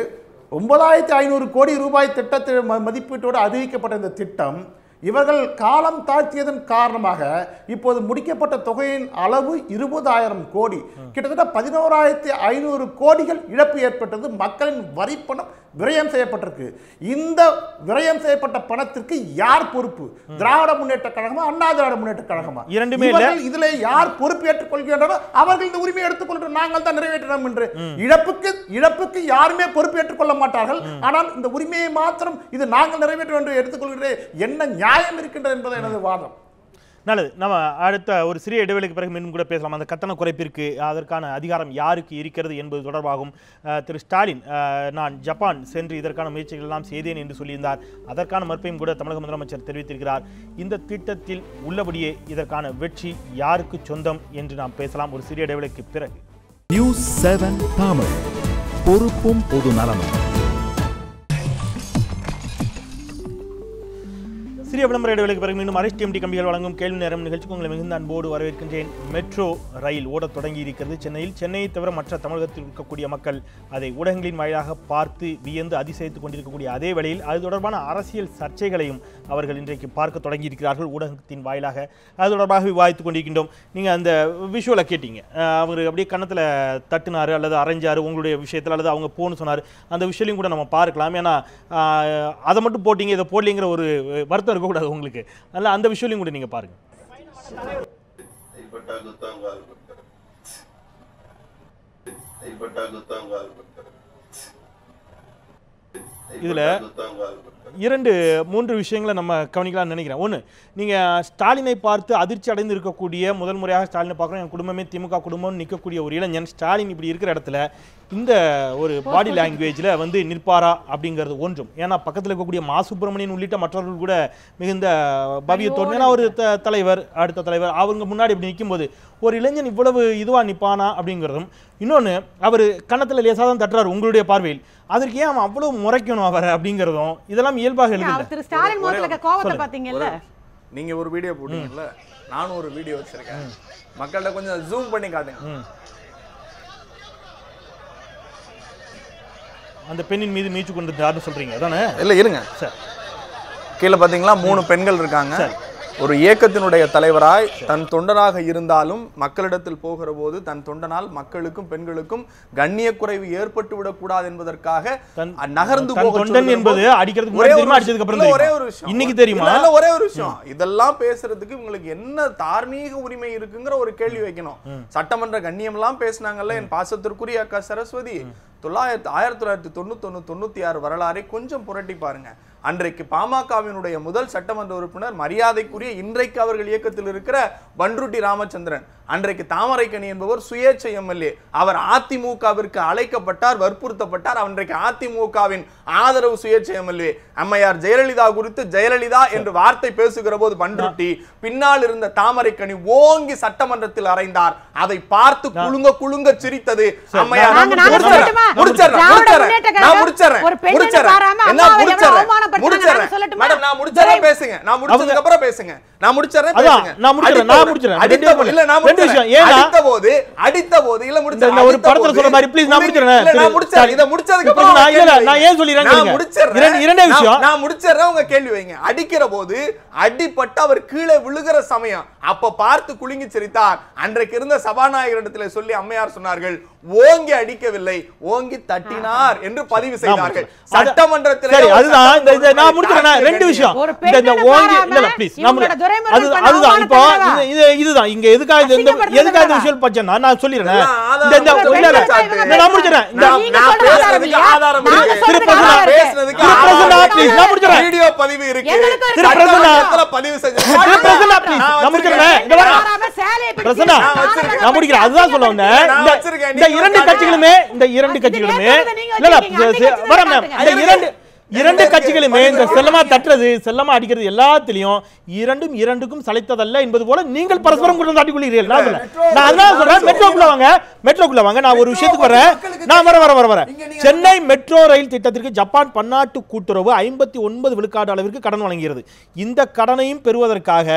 9500 கோடி ரூபாய் திட்டத்தில் மதிப்பீட்டோடு அறிவிக்கப்பட்ட இந்த திட்டம் இவர்கள் காலம் தாழ்த்தியதன் காரணமாக இப்போது முடிக்கப்பட்ட தொகையின் அளவு 20,000 கோடி, கிட்டத்தட்ட 11,500 கோடிகள் இழப்பு ஏற்பட்டது. மக்களின் வரி பணம் விரயம் செய்யப்பட்டிருக்கு. இந்த விரயம் செய்யப்பட்ட பணத்திற்கு யார் பொறுப்பு? திராவிட முன்னேற்ற கழகமா, அண்ணா திராவிட முன்னேற்ற கழகமா? இரண்டுமே இதுல யார் பொறுப்பு ஏற்றுக் கொள்கின்றனர்? அவர்கள் இந்த உரிமையை எடுத்துக்கொள்கிற நாங்கள் தான் நிறைவேற்றணும் என்று. இழப்புக்கு யாருமே பொறுப்பு ஏற்றுக்கொள்ள மாட்டார்கள். ஆனால் இந்த உரிமையை மாத்திரம் இது நாங்கள் நிறைவேற்ற என்று எடுத்துக்கொள்கிற என்ன நியாயம் இருக்கின்றது என்பது எனது வாதம். நல்லது, நம்ம அடுத்த ஒரு சிறிய இடைவெளிக்கு பிறகு மீண்டும் கூட பேசலாம். அந்த கட்டண குறைப்பிற்கு அதற்கான அதிகாரம் யாருக்கு இருக்கிறது என்பது தொடர்பாகும். திரு ஸ்டாலின் நான் ஜப்பான் சென்று இதற்கான முயற்சிகள் எல்லாம் செய்தேன் என்று சொல்லியிருந்தார். அதற்கான மறுப்பையும் கூட தமிழக முதலமைச்சர் தெரிவித்திருக்கிறார். இந்த திட்டத்தில் உள்ளபடியே இதற்கான வெற்றி யாருக்கு சொந்தம் என்று நாம் பேசலாம் ஒரு சிறிய இடைவெளிக்கு பிறகு. நியூஸ் 7 தமிழ் பொறுப்பும் பொது நலனும். சிறிய விளம்பர இடைவெளிக்கு பிறகு மீண்டும் RSTMT கம்பிகள் வழங்கும் கேள்வி நேரம் நிகழ்ச்சிக்கு உங்களை மிகுந்த அன்போடு வரவேற்கின்றேன். மெட்ரோ ரயில் ஓடத் தொடங்கி இருக்கிறது சென்னையில். சென்னையை தவிர மற்ற தமிழகத்தில் இருக்கக்கூடிய மக்கள் அதை ஊடகங்களின் வாயிலாக பார்த்து வியந்து அதிசயித்துக் கொண்டிருக்கக்கூடிய அதே வேளையில் அது தொடர்பான அரசியல் சர்ச்சைகளையும் அவர்கள் இன்றைக்கு பார்க்க தொடங்கி இருக்கிறார்கள் ஊடகத்தின் வாயிலாக. அது தொடர்பாக விவாதித்துக் கொண்டிருக்கின்றோம். நீங்கள் அந்த விஷுவலை கேட்டீங்க, அவர் அப்படியே கன்னத்தில் தட்டுனாரு அல்லது அரைஞ்சாரு உங்களுடைய விஷயத்தில், அல்லது அவங்க போன்னு சொன்னார். அந்த விஷயத்தையும் கூட நம்ம பார்க்கலாம். ஏன்னா அதை மட்டும் போட்டிங்க இதை போடலிங்கிற ஒரு வருத்தம் இருக்கக்கூடாது உங்களுக்கு. அதனால அந்த விஷயத்தையும் கூட நீங்க பாருங்க. இதுல 2-3 விஷயங்களை நம்ம கவனிக்கலாம்னு நினைக்கிறேன். ஒன்று, நீங்கள் ஸ்டாலினை பார்த்து அதிர்ச்சி அடைந்து இருக்கக்கூடிய முதல் முறையாக ஸ்டாலினை பார்க்குறோம். என் குடும்பமே திமுக குடும்பம்னு நிற்கக்கூடிய ஒரு இளைஞன் ஸ்டாலின் இப்படி இருக்கிற இடத்துல இந்த ஒரு பாடி லாங்குவேஜில் வந்து நிற்பாரா அப்படிங்கிறது ஒன்றும். ஏன்னா பக்கத்தில் இருக்கக்கூடிய மா சுப்பிரமணியன் உள்ளிட்ட மற்றவர்கள் கூட மிகுந்த பவியத்தோடு, ஏன்னா ஒரு தலைவர் அடுத்த தலைவர் அவங்க முன்னாடி இப்படி நிற்கும்போது ஒரு இளைஞன் இவ்வளவு இதுவாக நிற்பானா அப்படிங்கிறதும். இன்னொன்று, அவர் கன்னத்தில் லேசாக தான் தட்டுறாரு உங்களுடைய பார்வையில், அதற்கு ஏன் அவன் அவ்வளவு முறைக்கணும் அவரை அப்படிங்கிறதும் இதெல்லாம் இயல்பாக பாத்தீங்கல்ல. நீங்க ஒரு வீடியோ போட்டீங்கல்ல, நானும் ஒரு வீடியோ வச்சிருக்கேன், மக்கள்கிட்ட கொஞ்சம் ஜூம் பண்ணி காட்டுங்க. அந்த பெண்ணின் மீது மீச்சு கொண்டு சொல்றீங்க அதானே? இல்ல இருங்க சார், கீழே பாத்தீங்களா 3 பெண்கள் இருக்காங்க. ஒரு இயக்கத்தினுடைய தலைவராய் தன் தொண்டனாக இருந்தாலும் மக்களிடத்தில் போகிற போது தன் தொண்டனால் மக்களுக்கும் பெண்களுக்கும் கண்ணிய குறைவு ஏற்பட்டு விடக்கூடாது என்பதற்காக நகர்ந்து ஒரே ஒரு விஷயம் இன்னைக்கு தெரியுமா, ஒரே ஒரு விஷயம், இதெல்லாம் பேசுறதுக்கு இவங்களுக்கு என்ன தார்மீக உரிமை இருக்குங்கிற ஒரு கேள்வி வைக்கணும். சட்டமன்ற கண்ணியம் எல்லாம் பேசினாங்கல்ல என் பாசத்திற்குரிய அக்கா சரஸ்வதி. 1991-96 வரலாறை கொஞ்சம் புரட்டி பாருங்க. அன்றைக்கு பாமகவினுடைய முதல் சட்டமன்ற உறுப்பினர் மரியாதைக்குரிய இன்றைக்கு அவர்கள் இயக்கத்தில் இருக்கிற பன்ருட்டி ராமச்சந்திரன், அன்றைக்கு தாமரைக்கணி என்பவர் சுயேட்சை எம்எல்ஏ. அவர் அதிமுகவிற்கு அழைக்கப்பட்டார், வற்புறுத்தப்பட்டார். அன்றைக்கு அதிமுகவின் ஆதரவு சுயேட்சை எம்எல்ஏ. அம்மையார் ஜெயலலிதா குறித்து ஜெயலலிதா என்று வார்த்தை பேசுகிற போது பன்ருட்டி பின்னால் இருந்த தாமரைக்கணி ஓங்கி சட்டமன்றத்தில் அறைந்தார். அதை பார்த்து குலுங்க குலுங்க சிரித்தது அம்மையார். அடிக்கிற போது அடிப்பட்டு அவர் கீழே விழுகிற சமயம் அப்ப பார்த்து குலுங்கி சிரித்தார். அன்றைக்கு இருந்த சபாநாயகரிடத்தில் சொல்லி அம்மையார் சொன்னார்கள், ஓங்கி அடிக்கவில்லை, ஓங்கி தட்டினார் என்று பதிவு செய்தார்கள். சட்டமன்றத்தில் இதுதான் இங்க எதுக்காக விஷயம் பச்சை நான் சொல்லிடுறேன். வீடியோ பதிவு இருக்கு, பதிவு செஞ்சு அதுதான் சொல்ல வந்தேன். இந்த இரண்டு கட்சிகளுமே இரண்டு கட்சிகளுமே இந்த செல்லமா தட்டுறது செல்லமா அடிக்கிறது எல்லாத்திலையும் இரண்டுக்கும் சளைத்ததல்ல என்பது போல நீங்கள் பரஸ்பரம் குற்றம் சாட்டிக் கொள்கிறீர்கள். நான் அதனால சொல்றேன், மெட்ரோக்குள்ள வாங்க. நான் ஒரு விஷயத்துக்கு வரேன். நான் வரேன். சென்னை மெட்ரோ ரயில் திட்டத்திற்கு ஜப்பான் பன்னாட்டு கூட்டுறவு 59 விழுக்காடு அளவிற்கு கடன் வழங்குகிறது. இந்த கடனையும் பெறுவதற்காக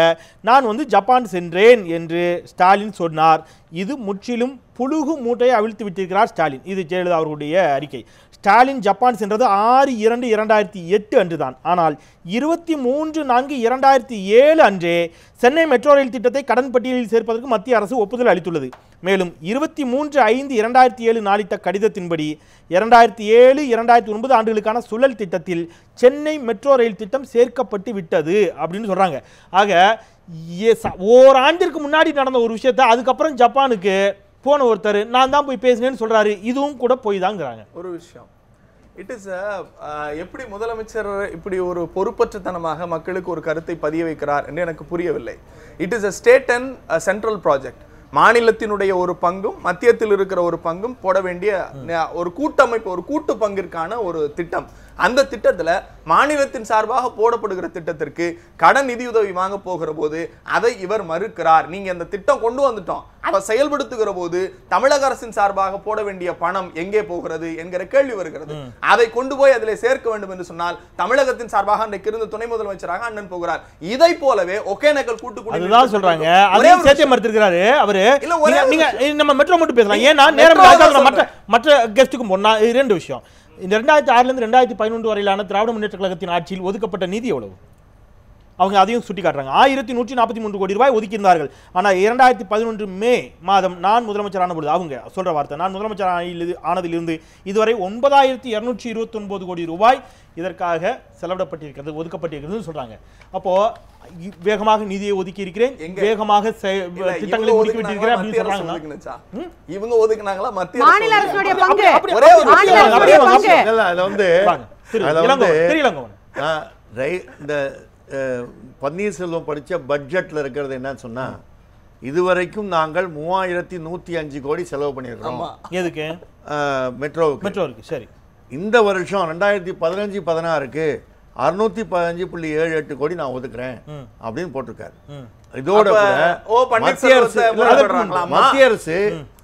நான் ஜப்பான் சென்றேன் என்று ஸ்டாலின் சொன்னார். இது முற்றிலும் புழுகு மூட்டையை அவிழ்த்து விட்டிருக்கிறார் ஸ்டாலின். இது ஜெயலலிதா அவர்களுடைய அறிக்கை. ஸ்டாலின் ஜப்பான் சென்றது 6/2/2008 அன்றுதான். ஆனால் 23/4/2007 அன்றே சென்னை மெட்ரோ ரயில் திட்டத்தை கடன் பட்டியலில் சேர்ப்பதற்கு மத்திய அரசு ஒப்புதல் அளித்துள்ளது. மேலும் 23/5/2007 நாளிட்ட கடிதத்தின்படி 2007-2009 ஆண்டுகளுக்கான சுழல் திட்டத்தில் சென்னை மெட்ரோ ரயில் திட்டம் சேர்க்கப்பட்டு விட்டது அப்படின்னு சொல்றாங்க. ஆக ஓராண்டிற்கு முன்னாடி நடந்த ஒரு விஷயத்தை அதுக்கப்புறம் ஜப்பானுக்கு போன ஒருத்தர் நான் தான் போய் பேசினேன்னு சொல்றாரு. இதுவும் கூட போய் தாங்கிறாங்க. ஒரு விஷயம், இட் இஸ் எப்படி முதலமைச்சர் இப்படி ஒரு பொறுப்பற்றத்தனமாக மக்களுக்கு ஒரு கருத்தை பதிய வைக்கிறார் என்று எனக்கு புரியவில்லை. It is a state and central project. மாநிலத்தினுடைய ஒரு பங்கும் மத்தியத்தில் இருக்கிற ஒரு பங்கும் போட வேண்டிய ஒரு கூட்டமைப்பு, ஒரு கூட்டு பங்கிற்கான ஒரு திட்டம். அந்த திட்டத்துல மாநிலத்தின் சார்பாக போடப்படுகிற திட்டத்திற்கு கடன் நிதியுதவி வாங்க போகிற போது அதை இவர் மறுக்கிறார். நீங்க அந்த திட்டம் கொண்டு வந்துட்டோம், அப்ப செயல்படுத்துகிற போது தமிழக அரசின் சார்பாக போட வேண்டிய பணம் எங்கே போகிறது என்கிற கேள்வி வருகிறது. அதை கொண்டு போய் அதிலே சேர்க்க வேண்டும் என்று சொன்னால் தமிழகத்தின் சார்பாக அன்றைக்கு இருந்த துணை முதலமைச்சராக அண்ணன் போகிறார். இதை போலவே ஒகேனக்கல் அதுதான் சொல்றாங்க. அதையும் சேர்த்து மறுத்திருக்கிறாரு அவரு. நீங்க நம்ம மெட்ரோ மட்டும் பேசலாம், ஏன்னா நேரம் மற்ற கெஸ்டுக்கும் ஒன்னா. இரண்டு விஷயம், இந்த 2006 இருந்து 2011 வரையிலான திராவிட முன்னேற்ற கழகத்தின் ஆட்சியில் ஒதுக்கப்பட்ட நிதி எவ்வளவு? அவங்க அதையும் சுட்டி காட்டுறாங்க. 1143 கோடி ரூபாய் ஒதுக்கியிருந்தார்கள். ஆனால் 2011 மே மாதம் நான் முதலமைச்சரான பொழுது அவங்க சொல்ற வார்த்தை, நான் முதலமைச்சர் ஆனதிலிருந்து இதுவரை 9229 கோடி ரூபாய் இதற்காக செலவிடப்பட்டிருக்கிறது, ஒதுக்கப்பட்டிருக்கிறது சொல்றாங்க. அப்போ வேகமாக நிதியை ஒதுக்கி இருக்கிறேன், வேகமாக திட்டங்களை ஒதுக்கி விட்டிருக்கிறேன் அப்படின்னு சொல்றாங்க. இவங்க ஒதுக்குனாங்களா? மத்திய மாநில அரசுடைய பங்கு இந்த பன்னீர்செல்வம் படிச்ச பட்ஜெட்ல இருக்கிறது என்னன்னு சொன்னா, இதுவரைக்கும் நாங்கள் 3105 கோடி செலவு பண்ணியிருக்கோம். எதுக்கு? மெட்ரோவுக்கு. சரி, இந்த வருஷம் 2015-16க்கு 615.78 கோடி நான் ஒதுக்குறேன் அப்படின்னு போட்டிருக்காரு. இதோட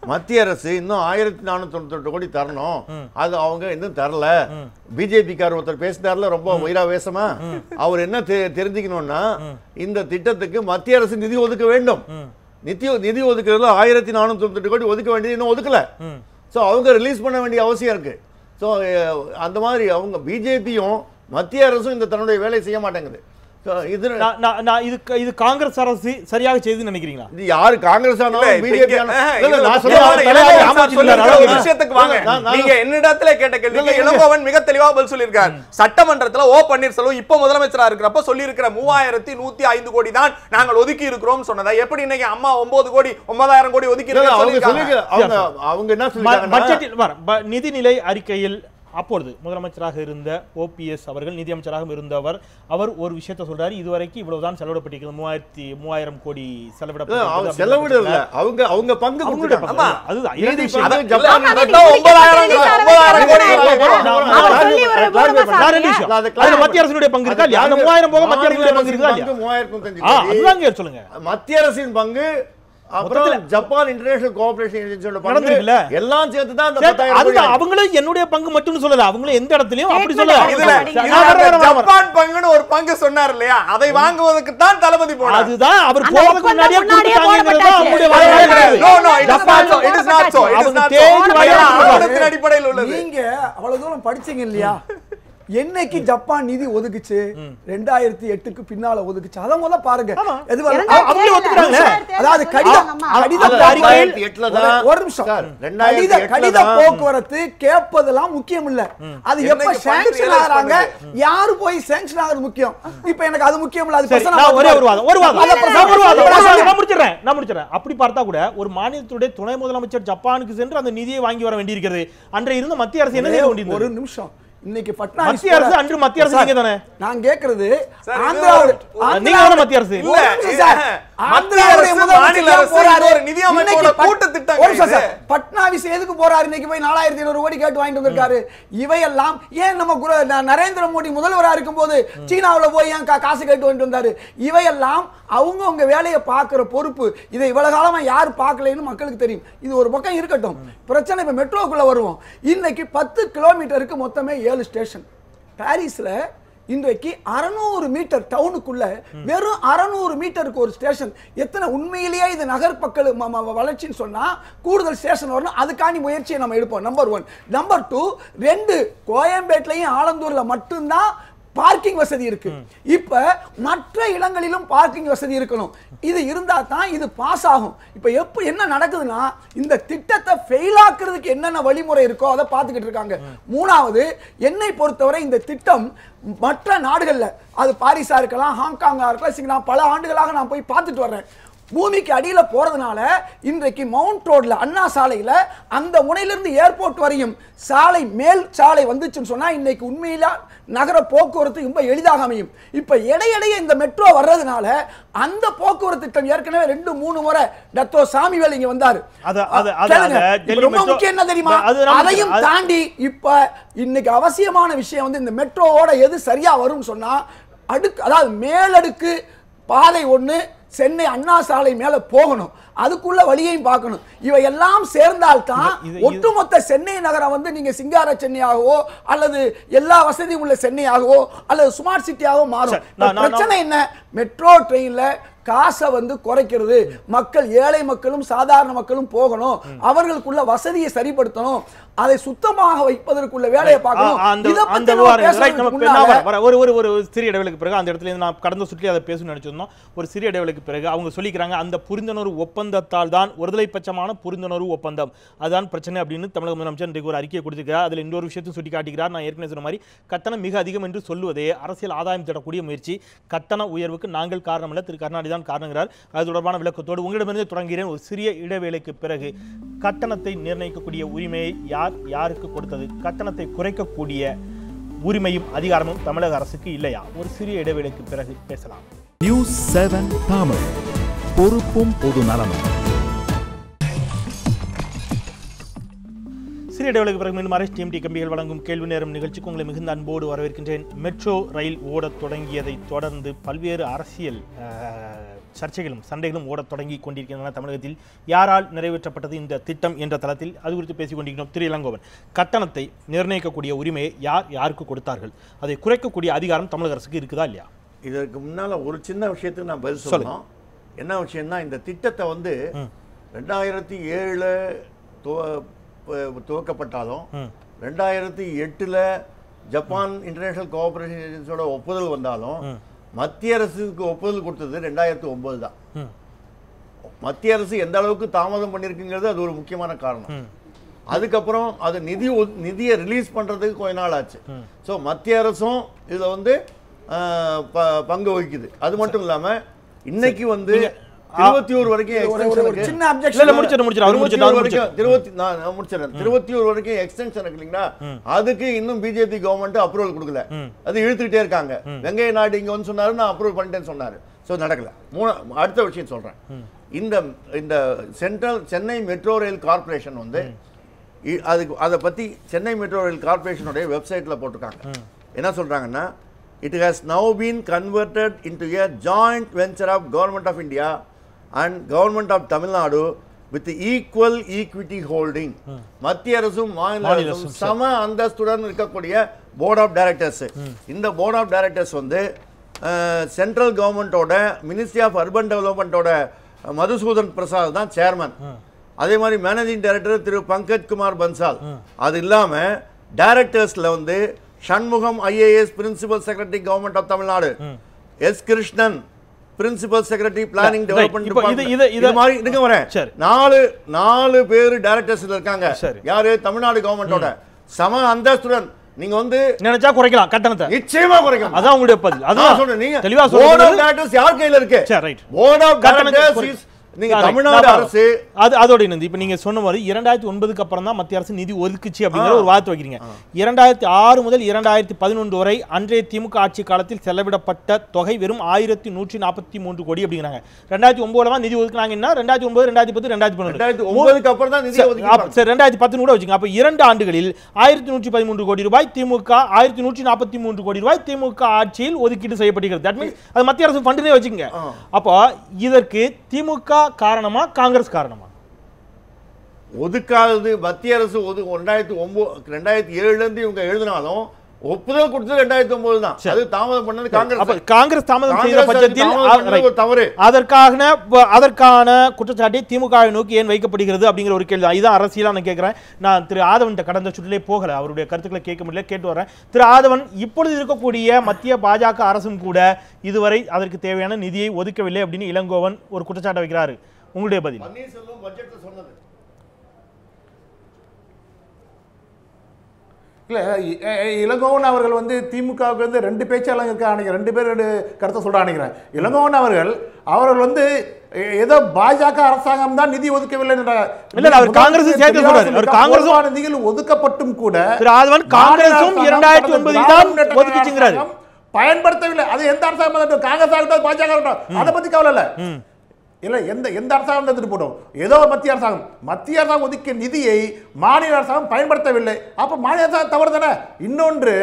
மத்திய அரசு இன்னும் 1498 கோடி தரணும், அது அவங்க இன்னும் தரல. பிஜேபி கார் ஒருத்தர் பேசினார்ல ரொம்ப வைராவேசமா, அவர் என்ன தெரிஞ்சுக்கணும்னா, இந்த திட்டத்துக்கு மத்திய அரசு நிதி ஒதுக்க வேண்டும். நிதி ஒதுக்குறதுல 1498 கோடி ஒதுக்க வேண்டியது இன்னும் ஒதுக்கல. ஸோ அவங்க ரிலீஸ் பண்ண வேண்டிய அவசியம் இருக்கு. ஸோ அந்த மாதிரி அவங்க பிஜேபியும் மத்திய அரசும் இந்த தன்னுடைய வேலையை செய்ய மாட்டேங்குது. இது காங்கிரஸ் அரசு சரியாக செய்து நினைக்கிறீங்களா? இது யாரு காங்கிரஸ் ஆனாலும் பிஜேபி நீங்க என்னிடத்துல கேட்ட கேள்விக்கு இளங்கோவன் மிக தெளிவா பதில் சொல்லியிருக்கார். சட்டமன்றத்துல ஓ பன்னீர்செல்வம் இப்ப முதலமைச்சரா இருக்கிறப்ப சொல்லி இருக்கிற 3105 கோடி தான் நாங்கள் ஒதுக்கி இருக்கிறோம் சொன்னதா எப்படி இன்னைக்கு அம்மா 9,000 கோடி ஒதுக்கி அவங்க என்ன சொல்றாங்க? நிதிநிலை அறிக்கையில் அப்பொழுது முதலமைச்சராக இருந்த ஓபிஎஸ் அவர்கள் நிதியமைச்சராக இருந்தவர், அவர் ஒரு விஷயத்தை சொல்றாரு, இதுவரைக்கும் இவ்வளவுதான் செலவிடப்பட்டிருக்கிறது, 3000 கோடி செலவிடல. அவங்க பங்கு மத்திய அரசுடைய பங்கு இருக்கா இல்லையா? 3000 போக மத்திய அரசுடைய பங்கு இருக்கா இல்லையா? அதுதான் சொல்லுங்க. மத்திய அரசின் பங்கு, அப்புறம் ஜப்பான் இன்டர்நேஷனல் கோஆபரேஷன் ஏஜென்சியோட பங்கு எல்லாம் சேர்த்து தான் அந்த 10,000. அவங்களும் என்னுடைய பங்கு மட்டும் சொல்லல, அவங்களும் எந்த இடத்துலயும் அப்படி சொல்லல. ஜப்பான் பங்குன்னு ஒரு பங்கு சொன்னார் இல்லையா, அதை வாங்குவதற்கு தான் தளபதி போனார். அதுதான் அவர் போறதுக்கு முன்னாடியே கொடுத்தாங்கங்கறது அவங்களுடைய வாய்ப்பு. No no it is not so, it is not so, it is not so. அடிப்படையில் உள்ளது. நீங்க அவ்வளவு தூரம் படிச்சீங்க இல்லையா? என்னைக்கு ஜப்பான் நிதி ஒதுக்குச்சு? 2008க்கு பின்னால ஒதுக்குச்சு. அத முதல்ல பாருங்க. அப்படி ஒதுக்குறாங்க. அதாவது கடித போக்குவரத்து கேட்பதெல்லாம் முக்கியம் இல்ல, அது எப்ப சாங்க்ஷன் ஆகுறாங்க, யாரு போய் சாங்க்ஷன் ஆகுறது முக்கியம். இப்போ எனக்கு அது முக்கியம் இல்ல. அது ஒரே ஒரு வாதம் நான் முடிச்சிறேன். அப்படி பார்த்தா கூட ஒரு மாநிலத்துடைய துணை முதலமைச்சர் ஜப்பானுக்கு சென்று அந்த நிதியை வாங்கி வர வேண்டியிருக்கிறது. அன்றைய இருந்த மத்திய அரசு என்ன செய்ய வேண்டியது? ஒரு நிமிஷம். இன்னைக்கு பட்னாவிஸ் மத்திய அரசு அன்று மத்திய அரசு நீங்க தானே? நான் கேக்குறது ஆந்திராவோட நீங்க தான மத்திய அரசு? இல்ல சார், ஆந்திராவுடைய மாநில அரசு ஒரு நிதி அமைச்சரோட கூட்ட திட்டம். ஒரு நிமிஷம் சார், பட்னாவிஸ் எதுக்கு போறாரு? இன்னைக்கு போய் 4500 கோடி கேட்டு வாங்கிட்டு வந்திருக்காரு. இவையெல்லாம் ஏன் நம்ம நரேந்திர மோடி முதல்வரா இருக்கும்போது சீனாவுல போய் ஏன் காசு கேட்டு வாங்கிட்டு வந்தாரு? இவையெல்லாம் அவங்க வேலையை பார்க்கிற பொறுப்பு. இதை இவ்வளவு காலமா யாரு பார்க்கலன்னு மக்களுக்கு தெரியும். இது ஒரு பக்கம் இருக்கட்டும். பிரச்சனை இப்ப மெட்ரோக்குள்ள வருவோம். இன்னைக்கு 10 கிலோமீட்டருக்கு மொத்தமே 7 ஸ்டேஷன். பாரிஸ்ல இன்றைக்கு 600 மீட்டர் டவுனுக்குள்ள வெறும் 600 மீட்டருக்கு ஒரு ஸ்டேஷன். எத்தனை உண்மையிலேயே இது நகர் பக்கல் வளர்ச்சின்னு சொன்னா கூடுதல் ஸ்டேஷன் வரணும். அதுக்கான முயற்சியை நம்ம எடுப்போம். நம்பர் 1. நம்பர் 2, 2 கோயம்பேட்லையும் ஆலந்தூர்ல மட்டும்தான் பார்க்கிங் வசதி இருக்கு. இப்ப மற்ற இடங்களிலும் பார்க்கிங் வசதி இருக்கணும். இது இருந்தா தான் இது பாஸ் ஆகும். இப்ப எப்ப என்ன நடக்குதுன்னா, இந்த திட்டத்தை ஃபெயில் ஆக்குறதுக்கு என்னென்ன வழிமுறை இருக்கோ அதை பார்த்துக்கிட்டு இருக்காங்க. 3வது, என்னை பொறுத்தவரை இந்த திட்டம் மற்ற நாடுகள்ல, அது பாரிஸா இருக்கலாம், ஹாங்காங்கா இருக்கலாம், பல ஆண்டுகளாக நான் போய் பார்த்துட்டு வர்றேன். பூமிக்கு அடியில போறதுனால இன்றைக்கு மவுண்ட் ரோட்ல அண்ணா சாலையில அந்த முனையிலிருந்து ஏர்போர்ட் வரையும் சாலை மேல் சாலை வந்துச்சுன்னு சொன்னா இன்னைக்கு உண்மையில நகர போக்குவரத்து ரொம்ப எளிதாக அமையும். இப்ப இடையிடையே இந்த மெட்ரோ வர்றதுனால அந்த போக்குவரத்து திட்டம் ஏற்கனவே 2-3 முறை டத்தோ சாமிவேல் இங்க வந்தாரு. ரொம்ப முக்கியம் என்ன தெரியுமா, அதையும் தாண்டி இப்ப இன்னைக்கு அவசியமான விஷயம் வந்து இந்த மெட்ரோவோட எது சரியா வரும் சொன்னா அதாவது மேலடுக்கு பாதை ஒண்ணு சென்னை அண்ணா சாலை மேல போகணும், அதுக்குள்ள வழியையும் பார்க்கணும். இவை எல்லாம் சேர்ந்தால்தான் ஒட்டுமொத்த சென்னை நகரம் வந்து நீங்க சிங்கார சென்னையாகவோ அல்லது எல்லா வசதியும் உள்ள சென்னையாகவோ அல்லது ஸ்மார்ட் சிட்டியாகவோ மாறும். பிரச்சனை என்ன, மெட்ரோ ட்ரெயின்ல காசை வந்து குறைக்கிறது, மக்கள் ஏழை மக்களும் சாதாரண மக்களும் போகணும், அவர்களுக்குள்ள வசதியை சரிப்படுத்தணும், அதை சுத்தமாக வைப்பதற்குள்ள வேலையை பார்க்கணும். ஒரு சிறிய இடைவெளிக்கு பிறகு அந்த இடத்துல நான் கடந்த சுற்றி அதை பேசணும்னு நினைச்சிருந்தோம். ஒரு சிறிய இடைவெளிக்கு பிறகு அவங்க சொல்லிக்கிறாங்க அந்த புரிந்துணர்வு ஒப்பந்தத்தால் தான் ஒருதலை பட்சமான புரிந்துணர்வு ஒப்பந்தம் அதுதான் பிரச்சனை அப்படின்னு தமிழக முதலமைச்சர் இன்றைக்கு ஒரு அறிக்கையை கொடுத்திருக்கிறார். அதில் இன்னொரு விஷயத்தையும் சுட்டி காட்டுகிறார். நான் ஏற்கனவே சொன்ன மாதிரி கட்டணம் மிக அதிகம் என்று சொல்லுவதே அரசியல் ஆதாயம் தேடக்கூடிய முயற்சி. கட்டண உயர்வுக்கு நாங்கள் காரணமல்ல, திரு கருணாநிதி தான் காரணங்கிறார். அது தொடர்பான விளக்கத்தோடு உங்களிடமிருந்து தொடங்குகிறேன். ஒரு சிறிய இடைவேளைக்கு பிறகு கட்டணத்தை நிர்ணயிக்கக்கூடிய உரிமையை யாருக்கு கொடுத்தது, கட்டணத்தை குறைக்கக்கூடிய உரிமையும் அதிகாரமும் தமிழக அரசுக்கு இல்லையா? ஒரு சிறிய இடைவேளைக்கு பிறகு பேசலாம். நியூஸ் 7 தமிழ், பொறுப்பும் பொது நலமும். சிறிய இடைவெளிக்கு பிறகு மீண்டும் RSTMT கம்பிகள் வழங்கும் கேள்வி நேரம் நிகழ்ச்சிக்கு உங்களை மிகுந்த அன்போடு வரவேற்கின்றேன். மெட்ரோ ரயில் ஓடத் தொடங்கியதை தொடர்ந்து பல்வேறு அரசியல் சர்ச்சைகளும் சண்டைகளும் ஓடத் தொடங்கி கொண்டிருக்கின்றன தமிழகத்தில். யாரால் நிறைவேற்றப்பட்டது இந்த திட்டம் என்ற தளத்தில் அது குறித்து பேசிக் கொண்டிருக்கிறோம். திரு இளங்கோவன், கட்டணத்தை நிர்ணயிக்கக்கூடிய உரிமையை யாருக்கு கொடுத்தார்கள், அதை குறைக்கக்கூடிய அதிகாரம் தமிழக அரசுக்கு இருக்குதா இல்லையா? இதற்கு முன்னால் ஒரு சின்ன விஷயத்துக்கு நான் பதில் சொல்லணும். என்ன விஷயம்னா, இந்த திட்டத்தை வந்து 2007 துவக்கப்பட்டாலும் 2008 ஜப்பான் இன்டர்நேஷனல் கோஆபரேஷன் ஏஜென்சியோட ஒப்புதல் வந்தாலும் மத்திய அரசுக்கு ஒப்புதல் கொடுத்தது 2009 தான். மத்திய அரசு எந்த அளவுக்கு தாமதம் பண்ணியிருக்குங்கிறது அது ஒரு முக்கியமான காரணம். அதுக்கப்புறம் அது நிதியை ரிலீஸ் பண்றதுக்கு கொஞ்ச நாள் ஆச்சு. ஸோ மத்திய அரசும் இதுல வந்து பங்கு வகிக்குது. அது மட்டும் இல்லாம இன்னைக்கு வந்து 21 வரைக்கும் 21 வரைக்கும் எக்ஸ்டென்ஷன் இருக்கு இல்லைங்களா, அதுக்கு இன்னும் பிஜேபி கவர்மெண்ட் அப்ரூவல் கொடுக்கல. அது இழுத்துக்கிட்டே இருக்காங்க. வெங்கைய நாயுடு இங்க வந்து சொன்னாரு, நான் அப்ரூவல் பண்ணிட்டேன்னு சொன்னாரு. ஸோ நடக்கல. அடுத்த விஷயம் சொல்றேன். இந்த சென்னை மெட்ரோ ரயில் கார்பரேஷன் வந்து அதை பத்தி சென்னை மெட்ரோ ரயில் கார்பரேஷனுடைய வெப்சைட்ல போட்டிருக்காங்க. என்ன சொல்றாங்கன்னா, it has now been converted into a joint venture of Government of India and Government of Tamil Nadu with equal equity holding. மத்திய அரசும் மாநில அரசும் சம அந்தஸ்துடன் இருக்கக்கூடிய போர்ட் ஆஃப் டைரக்டர்ஸ். இந்த போர்ட் ஆஃப் டைரக்டர்ஸ் வந்து சென்ட்ரல் கவர்மெண்டோட மினிஸ்ட்ரி ஆஃப் அர்பன் டெவலப்மெண்டோட மதுசூதன் பிரசாத் தான் சேர்மன். அதே மாதிரி மேனேஜிங் டைரக்டர் திரு பங்கஜ் குமார் பன்சால். அது இல்லாம டைரக்டர்ஸ்ல வந்து Shanmugam IAS principal secretary government of Tamil Nadu, S Krishnan principal secretary planning development department. இது மாதிரி இருக்க வரேன். 4 பேர் டைரக்டர்ஸ்ல இருக்காங்க. யாரு? தமிழ்நாடு கவர்மெண்டோட சம அந்தஸ்துடன். நீங்க வந்து நினைச்சா குறைக்கலாம் கட்டணத்தை, நிச்சயமா குறைக்கலாம். அதான் உங்களுடைய பதில். அதான் சொல்றேன். நீங்க தெளிவா சொல்லுங்க. போர்ட் ஆஃப் டைரக்டர்ஸ் யார் கையில இருக்கு? போர்ட் ஆஃப் டைரக்டர்ஸ் நீங்க தமிழ்நாடு அரசு அதோட இணைந்து இப்ப நீங்க சொன்ன மாதிரி 2009க்கு அப்புறம் தான் மத்திய அரசு நிதி ஒதுக்குச்சு அப்படிங்கிற ஒரு வார்த்தை வைக்கிறீங்க. 2006 முதல் 2011 வரை அன்றைய திமுக ஆட்சி காலத்தில் செலவிடப்பட்ட தொகை வெறும் 1143 கோடி அப்படிங்கிறாங்க. 2009 தான் நிதி ஒதுக்குனாங்கன்னா 2009, 2010, 2011 அப்புறம் தான் நிதி ஒதுக்கினாங்க. சரி, 2010 கூட வச்சுங்க. அப்ப 2 ஆண்டுகளில் 1113 கோடி ரூபாய் திமுக, 1143 கோடி ரூபாய் திமுக ஆட்சியில் ஒதுக்கீடு செய்யப்படுகிறது. தட் மீன்ஸ் அது மத்திய அரசு ஃபண்டுனே வச்சுக்கோங்க. அப்போ இதற்கு திமுக காரணமா காங்கிரஸ் காரணமா? ஒதுக்காதது மத்திய அரசு 2007 இருந்து இவங்க எழுதினாலும் ஒப்புதல் கொடுத்தது 2009 தான். அது தாமதம் பண்ணது காங்கிரஸ். காங்கிரஸ் தாமதம் செய்த பட்சத்தில் தவறு. அதற்கான குற்றச்சாட்டை திமுக நோக்கி ஏன் வைக்கப்படுகிறது அப்படிங்கிற ஒரு கேள்வி. இதுதான் அரசியலா நான் கேட்கிறேன். நான் திரு ஆதவன் கடந்த சுற்றிலே போகல, அவருடைய கருத்துக்களை கேட்க முடியல, கேட்டு வரேன். திரு ஆதவன், இப்பொழுது இருக்கக்கூடிய மத்திய பாஜக அரசும் கூட இதுவரை அதற்கு தேவையான நிதியை ஒதுக்கவில்லை அப்படின்னு இளங்கோவன் ஒரு குற்றச்சாட்டை வைக்கிறாரு. உங்களுடைய பதில்? இல்லை இளங்கோவன் அவர்கள் வந்து திமுகவுக்கு வந்து 2 பேச்சாளங்க இருக்கா நினைக்கிறேன், 2 பேர் 2 கருத்தை சொல்ல நினைக்கிறேன். இளங்கோவன் அவர்கள் வந்து ஏதோ பாஜக அரசாங்கம் தான் நிதி ஒதுக்கவில்லை நிதிகள் ஒதுக்கப்பட்டும் கூட பயன்படுத்தவில்லை. அது எந்த அரசாங்கம், காங்கிரஸ் ஆகட்டும் பாஜக ஆகட்டும், அதை பத்தி கவலை இல்லை. எந்த அரசாங்கம் எடுத்துட்டு போட்டோம், ஏதோ மத்திய அரசாங்கம் ஒதுக்கிய நிதியை மாநில அரசாங்கம் பயன்படுத்தவில்லை. அப்ப மாநில அரசாங்கம் தவறு தானே. இன்னொன்று,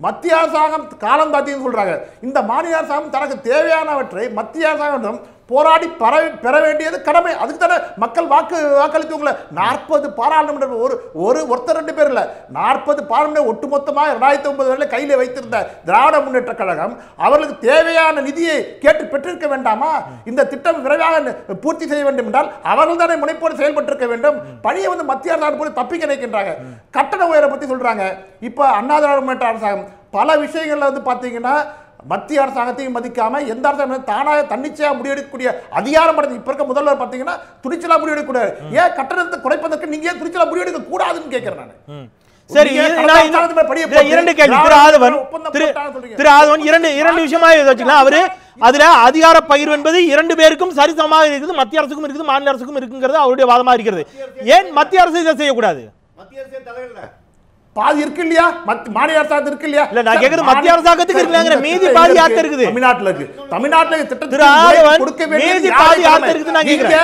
மத்திய அரசாங்கம் காலம் தாத்தின்னு சொல்றாங்க. இந்த மாநில அரசாங்கம் தனக்கு தேவையானவற்றை மத்திய அரசாங்கம் போராடி பெற வேண்டியது கடமை. அதுக்கு தானே மக்கள் வாக்களித்தவங்கள 40 பாராளுமன்ற ஒருத்தர் 2 பேர் இல்ல 40 பாராளுமன்ற ஒட்டுமொத்தமாக 2009 வரை கையில வைத்திருந்த திராவிட முன்னேற்ற கழகம் அவர்களுக்கு தேவையான நிதியை கேட்டு பெற்றிருக்க வேண்டாமா? இந்த திட்டம் விரைவாக பூர்த்தி செய்ய வேண்டும் என்றால் அவர்கள் தானே முனைப்போடு செயல்பட்டிருக்க வேண்டும். பணியை வந்து மத்திய அரசாங்கம் போய் தப்பிக்க நினைக்கின்றாங்க. கட்டண உயரை பத்தி சொல்றாங்க. இப்ப அண்ணா திராவிட முன்னேற்ற அரசாங்கம் பல விஷயங்கள்ல வந்து பாத்தீங்கன்னா மத்திய அரசாங்கத்தையும் மதிக்காம எந்த அரசாங்கம் தானாக தன்னிச்சையா முடிவெடுக்கக்கூடிய அதிகாரம் படைத்த இப்ப இருக்க முதல்வர் பாத்தீங்கன்னா துணிச்சலா முடிவெடுக்கக்கூடாது. ஏன் கட்டணத்தை குறைப்பதற்கு நீங்க ஏன் துணிச்சலா முடிவெடுக்க கூடாதுன்னு கேட்கிறேன் நான். சரி, இரண்டு கேள்வி. திரு ஆதவன் இரண்டு விஷயமா வச்சுக்கலாம். அவரு அதுல அதிகார பகிர்வு என்பது 2 பேருக்கும் சரிசமமாக இருக்குது, மத்திய அரசுக்கும் இருக்குது, மாநில அரசுக்கும் இருக்குங்கிறது அவருடைய வாதமா இருக்கிறது. ஏன் மத்திய அரசு இதை செய்யக்கூடாது? மத்திய அரசே தலையிடல, பாதி இருக்கு இல்லையா, மாநில அரசாங்கம் இருக்கு இல்லையா? இல்ல நான் கேக்குறது மத்திய அரசாங்கத்துக்கு இருக்குங்கற மீதி பாதி யார்ட்ட இருக்குது? தமிழ்நாட்டுல திட்டத்துக்கு கொடுக்க வேண்டிய மீதி பாதி யார்ட்ட இருக்குது நான் கேக்குறேன்.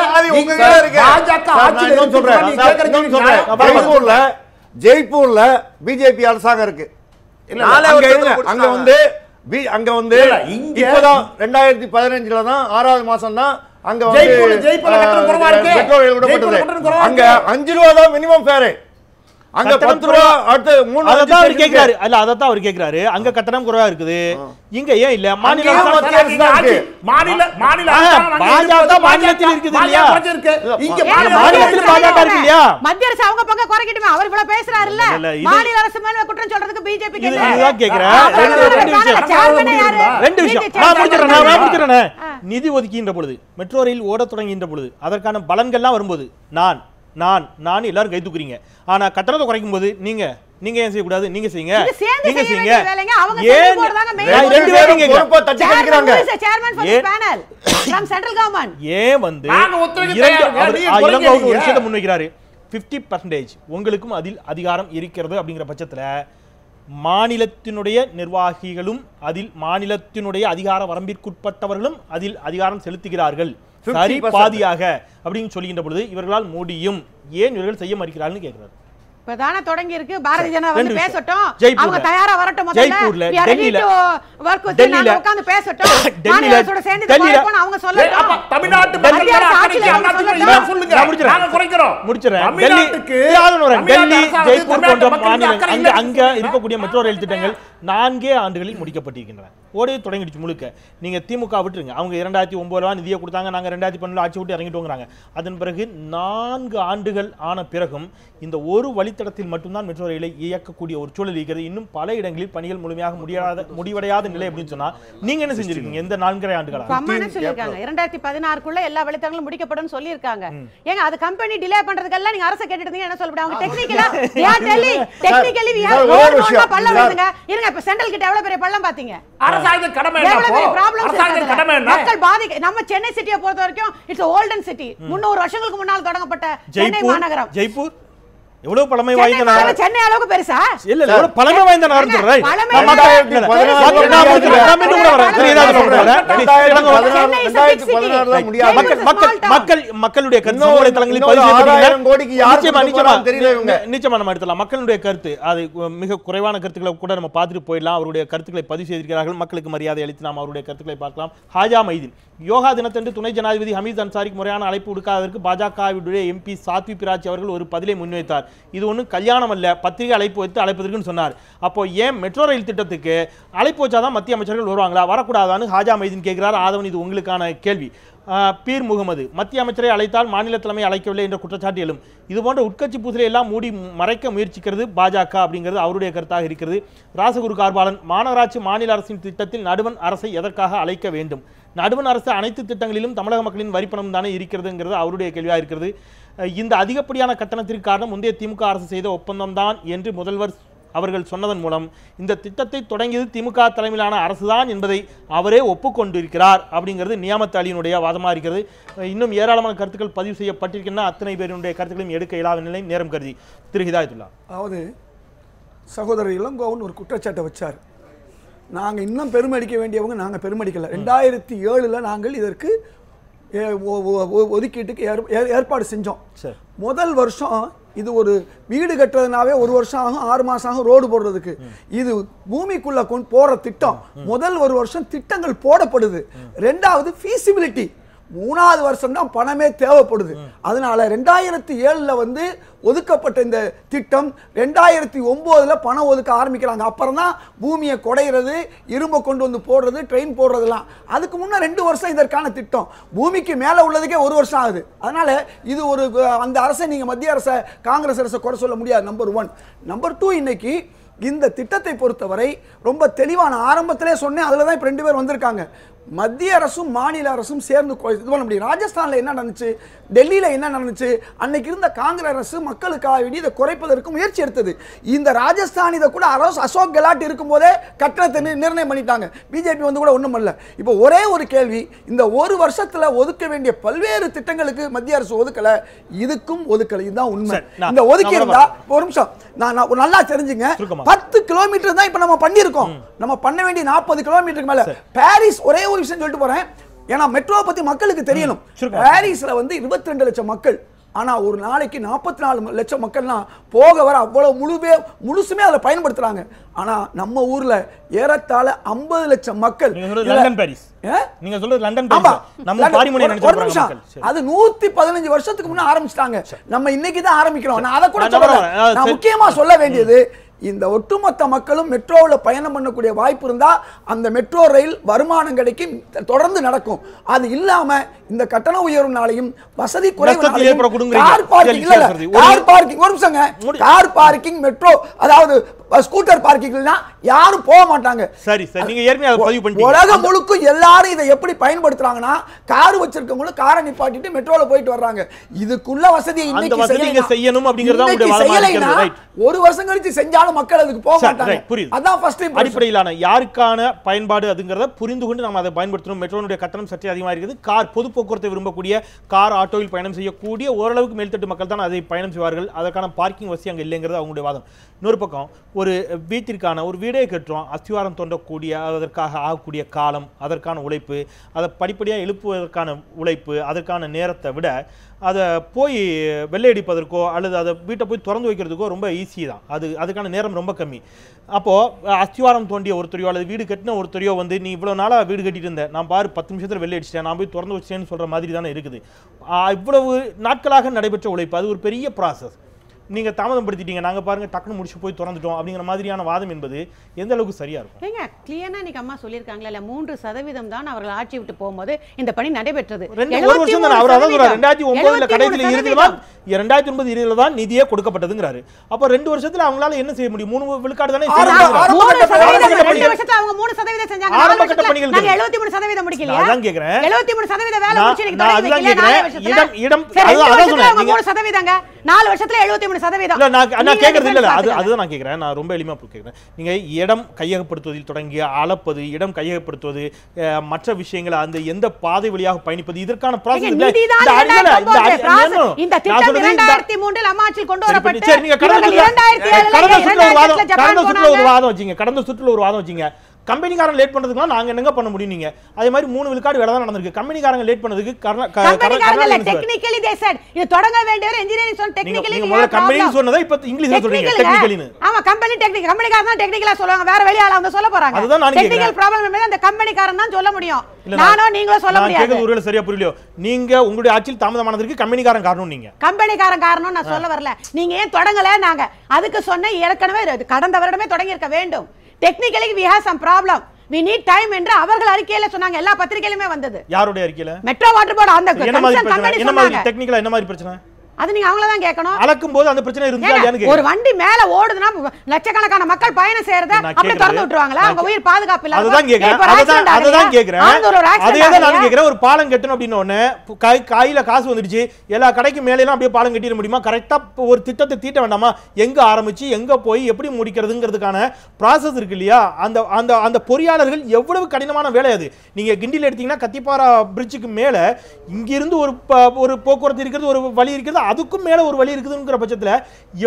உங்க கையில இருக்கு. பாஜக ஆட்சியில இருந்து சொல்றேன். ஜெய்ப்பூர்ல பிஜேபி அரசாங்கம் இருக்கு. அங்க வந்து இப்பதான் 2015ல தான் 6வது மாசம் தான் அங்க வந்து பெட்ரோல் விடப்பட்டது. அங்க 5 ரூபா தான் மினிமம் ஃபேர். அங்க 10 ரூபா அடுத்து 3 அதான் அவர் கேக்குறாரு. இல்ல அதத்தான் அவர் கேக்குறாரு. அங்க கட்டணம் குறைவா இருக்குது, இங்க ஏன் இல்ல? மாநில பாஜக மாநிலத்தில் இருக்குது இல்லையா? இங்க மாநிலத்தில் பாஜக இருக்கு இல்லையா? மத்திய அரசு அவங்க பக்கம் குறைக்கட்டுமே. அவர் இவ்வளவு பேசுறாரு இல்ல, மாநில அரசு மேல குற்றம் சொல்றதுக்கு பிஜேபி இதுதான் கேக்குறேன். ரெண்டு விஷயம் நான் முடிச்சிடுறேன். நிதி ஒதுக்கின்ற பொழுது, மெட்ரோ ரயில் ஓட தொடங்குகின்ற பொழுது, அதற்கான பலன்கள்லாம் வரும்போது நான் எல்லாரும் கை தூக்குறீங்க. ஆனா கட்டணத்தை குறைக்கும் போது நீங்க ஏன் செய்யக்கூடாது? நீங்க செய்யுங்க. ஏன் வந்து ஒரு விஷயத்தை முன்வைக்கிறாரு, 50% உங்களுக்கும் அதில் அதிகாரம் இருக்கிறது அப்படிங்கிற பட்சத்துல மாநிலத்தினுடைய நிர்வாகிகளும் அதில் மாநிலத்தினுடைய அதிகார வரம்பிற்குட்பட்டவர்களும் அதில் அதிகாரம் செலுத்துகிறார்கள் சரி பாதியாக அப்படின்னு சொல்லுகின்ற பொழுது இவர்களால் முடியும், ஏன் இவர்கள் செய்ய மறுக்கிறார்கள் கேட்கிறார். இப்பதான தொடங்கி இருக்கு. பாரதிய ஜனதா வந்து பேசட்டும், அவங்க தயாரா வரட்டும். ஜெய்ப்பூர்ல டெல்லியில வர்க் வித் நாங்க உட்கார்ந்து பேசட்டும். மாநிலத்தோட சேர்ந்து போறோம் அவங்க சொல்லட்டும். தமிழ்நாட்டு சொல்லுங்க, நாங்க குறைக்கிறோம். முடிச்சறேன். டெல்லி ஜெய்ப்பூர் போன்ற மாநிலங்கள் அங்க இருக்கக்கூடிய மெட்ரோ ரயில் திட்டங்கள் 4 ஆண்டுகளில் முடிக்கப்பட்டிருக்கின்றன. ஓடி தொடங்கிடுச்சு முழுக்க. நீங்க திமுக விட்டுருங்க, அவங்க 2009 நிதியை கொடுத்தாங்க, நாங்க 2012 ஆட்சி விட்டு இறங்கிட்டோங்கிறாங்க. அதன் பிறகு 4 ஆண்டுகள் ஆன பிறகும் இந்த ஒரு வழித்தடத்தில் மட்டும்தான் மெட்ரோ ரயிலை இயக்கக்கூடிய ஒரு சூழல் இருக்கிறது. இன்னும் பல இடங்களில் பணிகள் முழுமையாக முடிவடையாத நிலை அப்படின்னு சொன்னா நீங்க என்ன செஞ்சிருக்கீங்க இந்த 4.5 ஆண்டுகளா? சொல்லிருக்காங்க 2016க்குள்ள எல்லா வழித்தடங்களும் முடிக்கப்படும் சொல்லிருக்காங்க. ஏங்க அது கம்பெனி டிலே பண்றதுக்கெல்லாம் நீங்க அரசு கேட்டுட்டு இருந்தீங்க, என்ன சொல்றீங்க? அவங்க டெக்னிக்கலி பள்ளம் வருதுங்க. இருங்க, இப்ப சென்ட்ரல் கிட்ட எவ்வளவு பெரிய பள்ளம் பாத்தீங்க? அரசாங்க கடமை என்ன? அரசாங்க கடமை என்ன? மக்கள் பாதிக்க. நம்ம சென்னை சிட்டியை பொறுத்த வரைக்கும் இட்ஸ் ஓல்டன் சிட்டி. 300 வருஷங்களுக்கு முன்னால் தொடங்கப்பட்ட சென்னை மாநகரம். ஜெய்ப்பூர் எவ்வளவு பழமை வாய்ந்த நகரம்? சென்னை அளவுக்கு பெருசா? இல்ல எவ்வளவு பழமை வாய்ந்த நகரம் சொல்றேன். மக்களுடைய மக்களுடைய கருத்து அது மிக குறைவான கருத்துக்களை கூட நம்ம பார்த்துட்டு போயிடலாம். அவருடைய கருத்துக்களை பதிவு செய்திருக்கிறார்கள். மக்களுக்கு மரியாதை அளித்து நாம் அவருடைய கருத்துக்களை பார்க்கலாம். ஹாஜா மைதீன் யோகா தினத்தன்று துணை ஜனாதிபதி ஹமீத் அன்சாரிக்கு முறையான அழைப்பு விடுக்காததற்கு பாஜகவுடைய எம்பி சாத்வி பிராச்சி அவர்கள் ஒரு பதிலை முன்வைத்தார். இது ஒன்றும் கல்யாணம் அல்ல, பத்திரிகை அழைப்பு வைத்து அழைப்பதற்குன்னு சொன்னார். அப்போ ஏன் மெட்ரோ ரயில் திட்டத்துக்கு அழைப்பு வச்சாதான் மத்திய அமைச்சர்கள் வருவாங்களா, வரக்கூடாதான்னு ஹாஜா மைதீன் கேட்கிறார். ஆதவன் இது உங்களுக்கான கேள்வி. பீர் முகமது மத்திய அமைச்சரை அழைத்தால் மாநில தலைமை அழைக்கவில்லை என்ற குற்றச்சாட்டு எழும். இது போன்ற உட்கட்சி பூசலை எல்லாம் மூடி மறைக்க முயற்சிக்கிறது பாஜக அப்படிங்கிறது அவருடைய கருத்தாக இருக்கிறது. ராசகுரு கார்பாலன் மாநகராட்சி மாநில அரசின் திட்டத்தில் நடுவண் அரசை எதற்காக அழைக்க வேண்டும்? நடுவண் அரசு அனைத்து திட்டங்களிலும் தமிழக மக்களின் வரிப்பணம் தானே இருக்கிறதுங்கிறது அவருடைய கேள்வியாக இருக்கிறது. இந்த அதிகப்படியான கட்டணத்திற்கு காரணம் முந்தைய திமுக அரசு செய்த ஒப்பந்தம் தான் என்று முதல்வர் அவர்கள் சொன்னதன் மூலம் இந்த திட்டத்தை தொடங்கியது திமுக தலைமையிலான அரசுதான் என்பதை அவரே ஒப்புக்கொண்டிருக்கிறார் அப்படிங்கிறது நியாமத் அலியினுடைய வாதமாக இருக்கிறது. இன்னும் ஏராளமான கருத்துக்கள் பதிவு செய்யப்பட்டிருக்கின்றன. அத்தனை பேருடைய கருத்துக்களையும் எடுக்க இயலாத நிலை நேரம் கருதி திரு ஹிதாயத்துல்லா. அதாவது சகோதரர் இளங்கோவன் ஒரு குற்றச்சாட்டை வச்சார். நாங்கள் இன்னும் பெருமடிக்க வேண்டியவங்க, நாங்கள் பெருமடிக்கல. 2007 நாங்கள் இதற்கு ஒதுக்கீட்டுக்கு ஏற்பாடு செஞ்சோம். முதல் வருஷம் இது ஒரு வீடு கட்டுறதுனாவே 1 வருஷம் ஆகும், 6 மாசம் ஆகும் ரோடு போடுறதுக்கு. இது பூமிக்குள்ள போற திட்டம். முதல் 1 வருஷம் திட்டங்கள் போடப்படுது. 2வது ஃபீசிபிலிட்டி, 3வது வருஷம் தான் பணமே தேவைப்படுது. அதனால 2007 ஒதுக்கப்பட்ட இந்த திட்டம் 2009 பணம் ஒதுக்க ஆரம்பிக்கிறாங்க. அப்புறம் தான் பூமியை குடையிறது, இரும்பை கொண்டு வந்து போடுறது, ட்ரெயின் போடுறதுலாம். அதுக்கு முன்னே 2 வருஷம் இதற்கான திட்டம். பூமிக்கு மேலே உள்ளதுக்கே 1 வருஷம் ஆகுது. அதனால இது ஒரு அந்த அரசை நீங்க மத்திய அரசை, காங்கிரஸ் அரசை குறை சொல்ல முடியாது. நம்பர் 1. நம்பர் 2, இன்னைக்கு இந்த திட்டத்தை பொறுத்தவரை ரொம்ப தெளிவான ஆரம்பத்திலே சொன்னேன். அதில் தான் இப்போ 2 பேர் வந்திருக்காங்க. மத்திய அரசும் மாநில அரசும் சேர்ந்து இது பண்ண முடியும். ராஜஸ்தானில் என்ன நடந்துச்சு, டெல்லியில் என்ன நடந்துச்சு, அன்னைக்கு இருந்த காங்கிரஸ் அரசு மக்களுக்காக வேண்டி இதை குறைப்பதற்கு முயற்சி எடுத்தது. இந்த ராஜஸ்தான் இதை கூட அசோக் கெலாட் இருக்கும்போதே கட்டணத்தை நிர்ணயம் பண்ணிட்டாங்க. பிஜேபி கூட ஒன்றும் இல்லை. இப்போ ஒரே ஒரு கேள்வி, இந்த 1 வருஷத்துல ஒதுக்க வேண்டிய பல்வேறு திட்டங்களுக்கு மத்திய அரசு ஒதுக்கல, இதுக்கும் ஒதுக்கல. இதுதான் உண்மை. இந்த ஒதுக்கி இருந்தா ஒரு நிமிஷம் நான் நல்லா தெரிஞ்சுங்க. 10 கிலோமீட்டர் தான் இப்ப நம்ம பண்ணியிருக்கோம். நம்ம பண்ண வேண்டிய 40 கிலோமீட்டருக்கு மேல. பாரிஸ், ஒரே ஒரு விஷயம் சொல்லிட்டு போறேன், ஏன்னா மெட்ரோ பத்தி மக்களுக்கு தெரியணும். பாரிஸ்ல 22 லட்சம் மக்கள், ஆனா ஒரு நாளைக்கு 44 லட்சம் மக்கள்னா போக வர அவ்வளவு முழுசுமே அதை பயன்படுத்துறாங்க. ஆனா நம்ம ஊர்ல ஏறத்தாழ 50 லட்சம் மக்கள். லண்டன் பாரிஸ், நீங்க சொல்றது லண்டன் பாரிஸ். நம்ம பாரிமுனை நினைச்சோம். அது 115 வருஷத்துக்கு முன்ன ஆரம்பிச்சிட்டாங்க. நம்ம இன்னைக்கு தான் ஆரம்பிக்கிறோம். நான் அதை கூட சொல்றேன். நான் முக்கியமா சொல்ல வேண்டியது, இந்த ஒட்டுமொத்த மக்களும் மெட்ரோவில் பயணம் பண்ணக்கூடிய வாய்ப்பு இருந்தா அந்த மெட்ரோ ரயில் வருமானம் கிடைக்கும், தொடர்ந்து நடக்கும். அது இல்லாம இந்த கட்டண உயர்வுனாலையும் வசதி குறைவுனாலையும் கார் பார்க்கிங் மெட்ரோ, அதாவது ஸ்கூட்டர் பார்க்கிங்லாம் யாரும் போக மாட்டாங்க. சரி சரி, நீங்க ஏற்கனவே அதை பதிவு பண்ணிட்டீங்க. உலகம் முழுக்க எல்லாரும் இதை எப்படி பயன்படுத்துறாங்கன்னா, கார் வச்சிருக்கவங்களும் காரை நிப்பாட்டிட்டு மெட்ரோல போயிட்டு வர்றாங்க. இதுக்குள்ள வசதியை இன்னைக்கு செய்யணும் அப்படிங்கறத உங்களுடைய 1 வருஷம் கழிச்சு செஞ்சாலும் மக்கள் அதுக்கு போக மாட்டாங்க. அதான் ஃபர்ஸ்ட் அடிப்படையிலான யாருக்கான பயன்பாடு அதுங்கறத புரிந்து கொண்டு நம்ம அதை பயன்படுத்தணும். மெட்ரோனுடைய கட்டணம் சற்றே அதிகமா இருக்குது. கார், பொது போக்குவரத்தை விரும்பக்கூடிய கார், ஆட்டோவில் பயணம் செய்யக்கூடிய ஓரளவுக்கு மேல்தட்டு மக்கள் தான் அதை பயணம் செய்வார்கள். அதற்கான பார்க்கிங் வசதி அங்கே இல்லைங்கிறது அவங்களுடைய வாதம். இன்னொரு பக்கம், ஒரு வீட்டிற்கான ஒரு வீடே கட்டுறோம், அஸ்திவாரம் தோண்டக்கூடிய அதற்காக ஆகக்கூடிய காலம், அதற்கான உழைப்பு, அதை படிப்படியாக எழுப்புவதற்கான உழைப்பு, அதற்கான நேரத்தை விட அதை போய் வெள்ளையடிப்பதற்கோ அல்லது அதை வீட்டை போய் திறந்து வைக்கிறதுக்கோ ரொம்ப ஈஸி தான். அதுக்கான நேரம் ரொம்ப கம்மி. அப்போது அஸ்திவாரம் தோண்டிய ஒருத்தரையோ அல்லது வீடு கட்டின ஒருத்தரையோ நீ இவ்வளோ நாளாக வீடு கட்டிட்டு இருந்தேன், நான் பாரு 10 நிமிஷத்தில் வெள்ளை அடிச்சிட்டேன், நான் போய் திறந்து வச்சிட்டேன்னு சொல்கிற மாதிரி தானே இருக்குது. இவ்வளவு நாட்களாக நடைபெற்ற உழைப்பு, அது ஒரு பெரிய ப்ராசஸ். நீங்க தாமதம் படுத்திட்டீங்க, நாங்க பாருங்க டக்குனு முடிச்சு போய் திறந்துட்டோம் அப்படிங்கிற மாதிரியான வாதம் என்பது எந்த அளவுக்கு சரியா இருக்கும்? ஏங்க கிளியரா இன்னைக்கு அம்மா சொல்லிருக்காங்களா, இல்ல 3% தான் அவர்கள் ஆட்சி விட்டு போகும்போது இந்த பணி நடைபெற்றது. 1 வருஷம் தான். அவர் அதான் சொல்றாரு, 2009 கடைசில இறுதியில்தான் 2009 இறுதியில தான் நிதியே கொடுக்கப்பட்டதுங்கிறாரு. அப்ப 2 வருஷத்துல அவங்களால என்ன செய்ய முடியும்? 3 விழுக்காடு தானே செய்ய முடியும். 2 வருஷத்துல அவங்க 3% செஞ்சாங்க. ஆரம்ப கட்ட பணிகள் நாங்க 73% முடிக்கலையா? அதான் கேக்குறேன். 73% வேலை முடிச்சிருக்கு. நான் அதான் கேக்குறேன். இடம் அதான் சொன்னேன். 3%ங்க 4 வருஷத்துல 73%. நான் கேக்குறது இல்ல, அதுதான் நான் கேக்குறேன். நான் ரொம்ப எளிமையா கேக்குறேன். நீங்க இடம் கையகப்படுத்துவதில் தொடங்கி அளப்பது, இடம் கையகப்படுத்துவது, மற்ற விஷயங்களை அந்த எந்த பாதை வழியாக பயணிப்பது, இதற்கான ப்ராசஸ் இந்த திட்டம் 2003 அம்மாச்சில் கொண்டு வரப்பட்டு சரி, நீங்க கடந்த சுற்றுல ஒரு வாதம் வச்சீங்க. கம்பெனிக்காரன் லேட் பண்றதுக்குலாம் நாங்க என்னங்க பண்ண முடியும்? நீங்க அதே மாதிரி 3 விழுக்காடு வேலை தான் நடந்திருக்கு. கம்பெனிக்காரங்க லேட் பண்ணதுக்கு டெக்னிக்கலி தே செட் இது தொடங்க வேண்டியவர் இன்ஜினியரிங் சொன்ன டெக்னிக்கலி நீங்க முதல்ல கம்பெனி சொன்னதை இப்ப இங்கிலீஷ்ல சொல்றீங்க டெக்னிக்கலின்னு. ஆமா, கம்பெனி டெக்னிக்கல், கம்பெனிக்காரன் தான் டெக்னிக்கலா சொல்லுவாங்க, வேற வெளிய ஆள வந்து சொல்ல போறாங்க. அதுதான் நான் கேக்குறேன். டெக்னிக்கல் ப்ராப்ளம் மேல அந்த கம்பெனிக்காரன் தான் சொல்ல முடியும், நானோ நீங்களோ சொல்ல முடியாது. நான் கேக்குறது ஒருவேளை சரியா புரியலையோ? நீங்க உங்களுடைய ஆட்சியில் தாமதமானதுக்கு கம்பெனிக்காரன் காரணம், நீங்க கம்பெனிக்காரன் காரணம் நான் சொல்ல வரல. நீங்க ஏன் தொடங்கல? நாங்க அதுக்கு சொன்ன ஏற்கனவே கடந்த வருடமே தொடங்கி இருக்க வேண்டும். Technically we have some problem, we need time என்று அவர்கள் அறிக்கையில சொன்னாங்க. எல்லா பத்திரிகையிலுமே வந்தது. யாருடைய அறிக்கையில? மெட்ரோ வாட்டர் போர்டு அந்த என்ன மாதிரி கம்பெனி சொன்னாங்க. டெக்னிக்கலா என்ன மாதிரி பிரச்சனை? அது நீங்க அவங்கள தான் கேட்கணும். அளக்கும் போது அந்த பிரச்சனை இருந்தா ஒரு வண்டி மேல ஓடுதுன்னா லட்சக்கணக்கான மக்கள் பயணம் செய்யறத அப்படியே திறந்து விட்டுருவாங்களா? அவங்க உயிர் பாதுகாப்பு இல்ல. அதுதான் கேக்குறேன். ஒரு பாலம் கட்டணும் அப்படின்னு ஒண்ணு கையில காசு வந்துடுச்சு, எல்லா கடைக்கு மேல எல்லாம் அப்படியே பாலம் கட்டிட முடியுமா? கரெக்டா ஒரு திட்டத்தை தீட்ட வேண்டாமா? எங்க ஆரம்பிச்சு எங்க போய் எப்படி முடிக்கிறதுங்கிறதுக்கான ப்ராசஸ் இருக்கு இல்லையா? அந்த அந்த அந்த பொறியாளர்கள் எவ்வளவு கடினமான வேலை அது. நீங்க கிண்டியில் எடுத்தீங்கன்னா கத்திப்பாரா பிரிட்ஜுக்கு மேல இங்கிருந்து ஒரு போக்குவரத்து இருக்கிறது, ஒரு வழி இருக்கிறது, அதுக்கும் மேல ஒரு வழி இருக்குதுங்கிற பட்சத்துல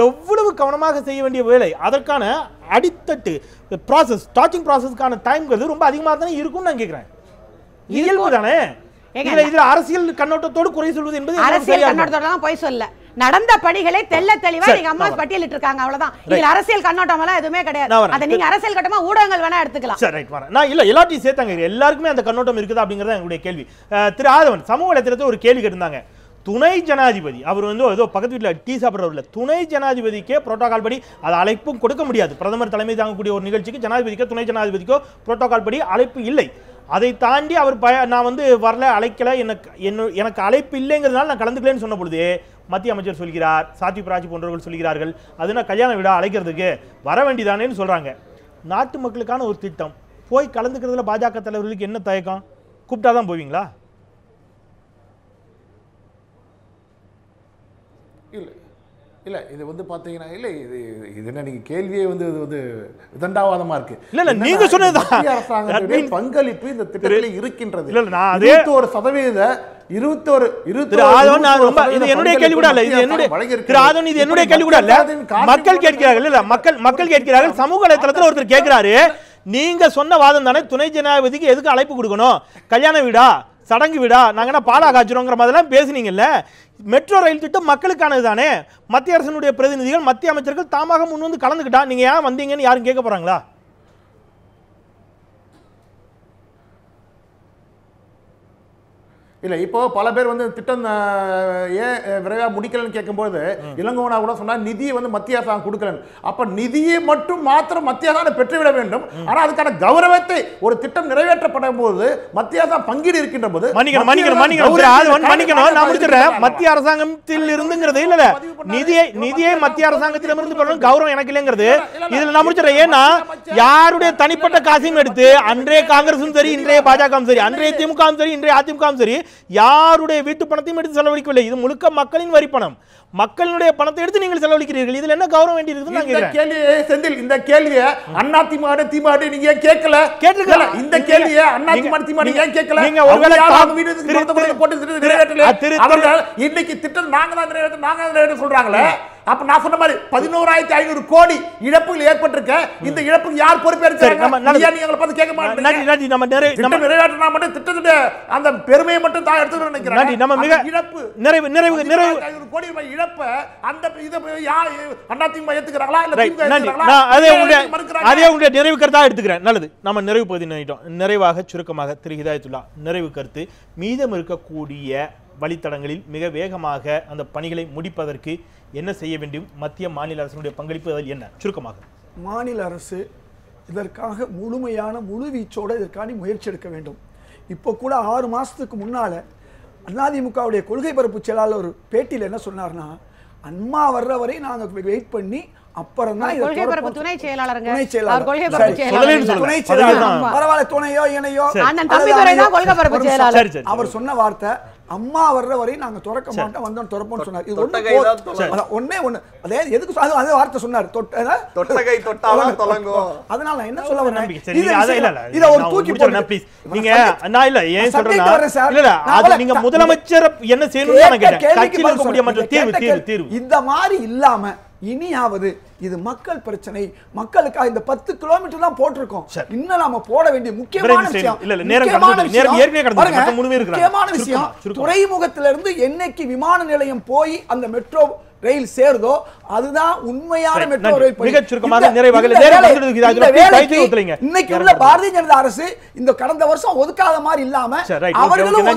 எவ்வளவு கவனமாக செய்ய வேண்டிய வேலை. அதற்கான அடித்தட்டு ப்ராசஸ், ஸ்டார்டிங் ப்ராசஸ்க்கான டைம்ங்கிறது ரொம்ப அதிகமாக தானே இருக்கும்னு நான் கேட்கிறேன். இயல்பு தானே. இதுல அரசியல் கண்ணோட்டத்தோடு குறை சொல்வது என்பது அரசியல் கண்ணோட்டத்தோட தான் போய் சொல்ல. நடந்த பணிகளை தெள்ள தெளிவா நீங்க அம்மா பட்டியலிட்டு இருக்காங்க, அவ்வளவுதான். இதுல அரசியல் கண்ணோட்டம் எல்லாம் எதுவுமே கிடையாது. அத நீங்க அரசியல் கட்டமா ஊடகங்கள் வேணா எடுத்துக்கலாம். சரி, ரைட். வரேன். நான் இல்ல எல்லாத்தையும் சேர்த்தாங்க, எல்லாருக்குமே அந்த கண்ணோட்டம் இருக்குதா அப்படிங்கறத என்னுடைய கேள்வி. திரு ஆதவன் சமூக வலைத்தளத்துல ஒரு கேள்வி கேட்டிருந்தாங்க. துணை ஜனாதிபதி அவர் ஏதோ பக்கத்து வீட்டில் டீ சாப்பிட்றவர்ல துணை ஜனாதிபதிக்கே புரோட்டோகால் படி அது அழைப்பும் கொடுக்க முடியாது. பிரதமர் தலைமை தாங்கக்கூடிய ஒரு நிகழ்ச்சிக்கு ஜனாதிபதிக்கோ துணை ஜனாதிபதிக்கோ புரோட்டோகால் படி அழைப்பு இல்லை. அதை தாண்டி அவர் நான் வரல, அழைக்கல, எனக்கு அழைப்பு இல்லைங்கிறதுனால நான் கலந்துக்கலன்னு சொன்ன பொழுது மத்திய அமைச்சர் சொல்கிறார், சாத்வி பிராஜ் போன்றவர்கள் சொல்கிறார்கள், அது நான் கல்யாண விழா அழைக்கிறதுக்கு வர வேண்டியதானேன்னு சொல்றாங்க. நாட்டு மக்களுக்கான ஒரு திட்டம், போய் கலந்துக்கிறதுல பாஜக தலைவர்களுக்கு என்ன தயக்கம்? கூப்பிட்டாதான் போவீங்களா? இல்லை இல்லை, இது பார்த்தீங்கன்னா இல்லை, இது என்ன நீங்கள் கேள்வியே இது விதண்டாவாதமாக இருக்கு. இல்லை நீங்க சொன்னதுதான் அரசாங்கத்துடைய பங்களிப்பு இந்த திட்டத்தில் இருக்கின்றது. 21% 21 இது என்னுடைய கேள்வி கூட இல்ல, இது என்னுடைய கேள்வி கூட இல்ல. மக்கள் கேட்கிறார்கள், இல்ல மக்கள் கேட்கிறார்கள். சமூக வலைத்தளத்தில் ஒருத்தர் கேட்கிறாரு, நீங்க சொன்ன வாதம் தானே துணை ஜனாதிபதிக்கு எதுக்கு அழைப்பு கொடுக்கணும்? கல்யாண வீடா, சடங்கு வீடா, நாங்க என்ன பாலா காய்ச்சிரோங்கிற மாதிரிலாம் பேசுனீங்கல்ல. மெட்ரோ ரயில் திட்டம் மக்களுக்கானது தானே. மத்திய அரசினுடைய பிரதிநிதிகள், மத்திய அமைச்சர்கள் தாமாக முன் வந்து கலந்துக்கிட்டா நீங்க ஏன் வந்தீங்கன்னு யாரும் கேட்க போறாங்களா? இல்லை, இப்போ பல பேர் திட்டம் ஏன் விரைவாக முடிக்கலன்னு கேட்கும்போது இளங்கோவனா கூட சொன்னா நிதியை மத்திய அரசாங்கம் கொடுக்கலன்னு. அப்ப நிதியை மாத்திரம் மத்திய அரசாங்கம் பெற்றுவிட வேண்டும். ஆனால் அதுக்கான கௌரவத்தை ஒரு திட்டம் நிறைவேற்றப்படும் போது மத்திய அரசாங்கம் பங்கீடு இருக்கின்ற போது மத்திய அரசாங்கத்தில் இருந்துங்கிறது இல்ல, நிதியை மத்திய அரசாங்கத்திலிருந்து பெறணும் கௌரவம் எனக்கு இல்லைங்கிறது இதுல நான் முடிச்சிடறேன். ஏன்னா யாருடைய தனிப்பட்ட காசையும் எடுத்து அன்றைய காங்கிரசும் சரி, இன்றைய பாஜகவும் சரி, அன்றைய திமுகவும் சரி, இன்றைய அதிமுகவும் சரி, யாருடைய வீட்டு பணத்தையும் எடுத்து செலவழிக்கவில்லை. இது முழுக்க மக்களின் வரி பணம். மக்களுடைய பணத்தை எடுத்து நீங்கள் செலவழிக்கிறீர்கள். இதுல என்ன கௌரவம் வேண்டி இருக்குன்னு நான் கேக்குறேன். கேள்வியே செந்தில், இந்த கேள்வியை அண்ணா திமுக நீங்க ஏன் கேட்கல? கேட்கல. இந்த கேள்வியை அண்ணா திமுக நீங்க ஏன் கேட்கல? நீங்க ஒருவேளை போட்டு நிறைவேற்றல. அவர்கள் இன்னைக்கு திட்டம் நாங்க தான் நிறைவேற்ற சொல்றாங்களே. அப்ப நான் சொன்ன மாதிரி 11,500 கோடி இழப்புகள் ஏற்பட்டிருக்க. இந்த இழப்புக்கு யார் பொறுப்பேற்கிறாங்க? நீங்க பார்த்து கேட்க மாட்டீங்க. நம்ம நிறைவேற்றினா மட்டும் திட்டத்துடைய அந்த பெருமையை மட்டும் தான் எடுத்துக்கணும்னு நினைக்கிறேன். நம்ம மிக இழப்பு நிறைவு 500 கோடி ரூபாய் இழப்ப அந்த இத யார் அதிமுக ஏத்துக்கறாங்களா இல்ல திமுக ஏத்துக்கறாங்களா? அதே உங்களுடைய நிறைவு கருத்தா எடுத்துக்கிறேன். நல்லது, நம்ம நிறைவு பகுதி நினைட்டோம். நிறைவாக சுருக்கமாக திரு ஹிதாயத்துல்லா நிறைவு கருத்து, மீதம் இருக்கக்கூடிய வழித்தடங்களில் மிக வேகமாக அந்த பணிகளை முடிப்பதற்கு என்ன செய்ய வேண்டும்? மத்திய மாநில அரசுடைய பங்களிப்பு அதில் என்ன? சுருக்கமாக. மாநில அரசு இதற்காக முழு வீச்சோட இதற்கான முயற்சி எடுக்க வேண்டும். இப்போ கூட 6 மாசத்துக்கு முன்னால அதிமுகவுடைய கொள்கை பரப்பு செயலாளர் ஒரு பேட்டியில் என்ன சொன்னார்னா, அம்மா வர்ற வரை நாங்க வெயிட் பண்ணி அப்புறம் தான் கொள்கை பரப்பு துணை செயலாளருங்க. பரவாயில்ல, துணையோ இணையோ அண்ணன் தம்பிதுரை தான் கொள்கை பரப்பு செயலாளர். அவர் சொன்ன வார்த்தை, அம்மா வர்ற வரை நாங்க திறக்க மாட்டோம், வந்தோம் திறப்போம்னு சொன்னார். இது ஒண்ணே ஒண்ணு. அதே எதுக்கு அதே வார்த்தை சொன்னார், தொட்டகை தொட்டாதான் தொலங்கும். அதனால என்ன சொல்ல வரேன், இத ஒரு தூக்கி போடுங்க ப்ளீஸ். நீங்க நான் இல்ல ஏன் சொல்றேன்னா, இல்ல அது நீங்க முதலமைச்சர் என்ன செய்யணும்னு நான் கேட்டேன். கட்சியில இருக்கக்கூடிய மற்ற தீர்வு இந்த மாதிரி இல்லாம இனியாவது இது மக்கள் பிரச்சனை, மக்களுக்காக இந்த 10 கிலோமீட்டர் தான் போட்டிருக்கோம். இன்னும் நாம போட வேண்டிய முக்கியமான விஷயம் துறைமுகத்திலிருந்து என்னைக்கு விமான நிலையம் போய் அந்த மெட்ரோ ரயில் சேருதோ அதுதான் உண்மையான மெட்ரோ ரயில். இன்னைக்கு உள்ள பாரதிய ஜனதா அரசு இந்த கடந்த வருஷம் ஒதுக்காத மாதிரி இல்லாம அவர்களும்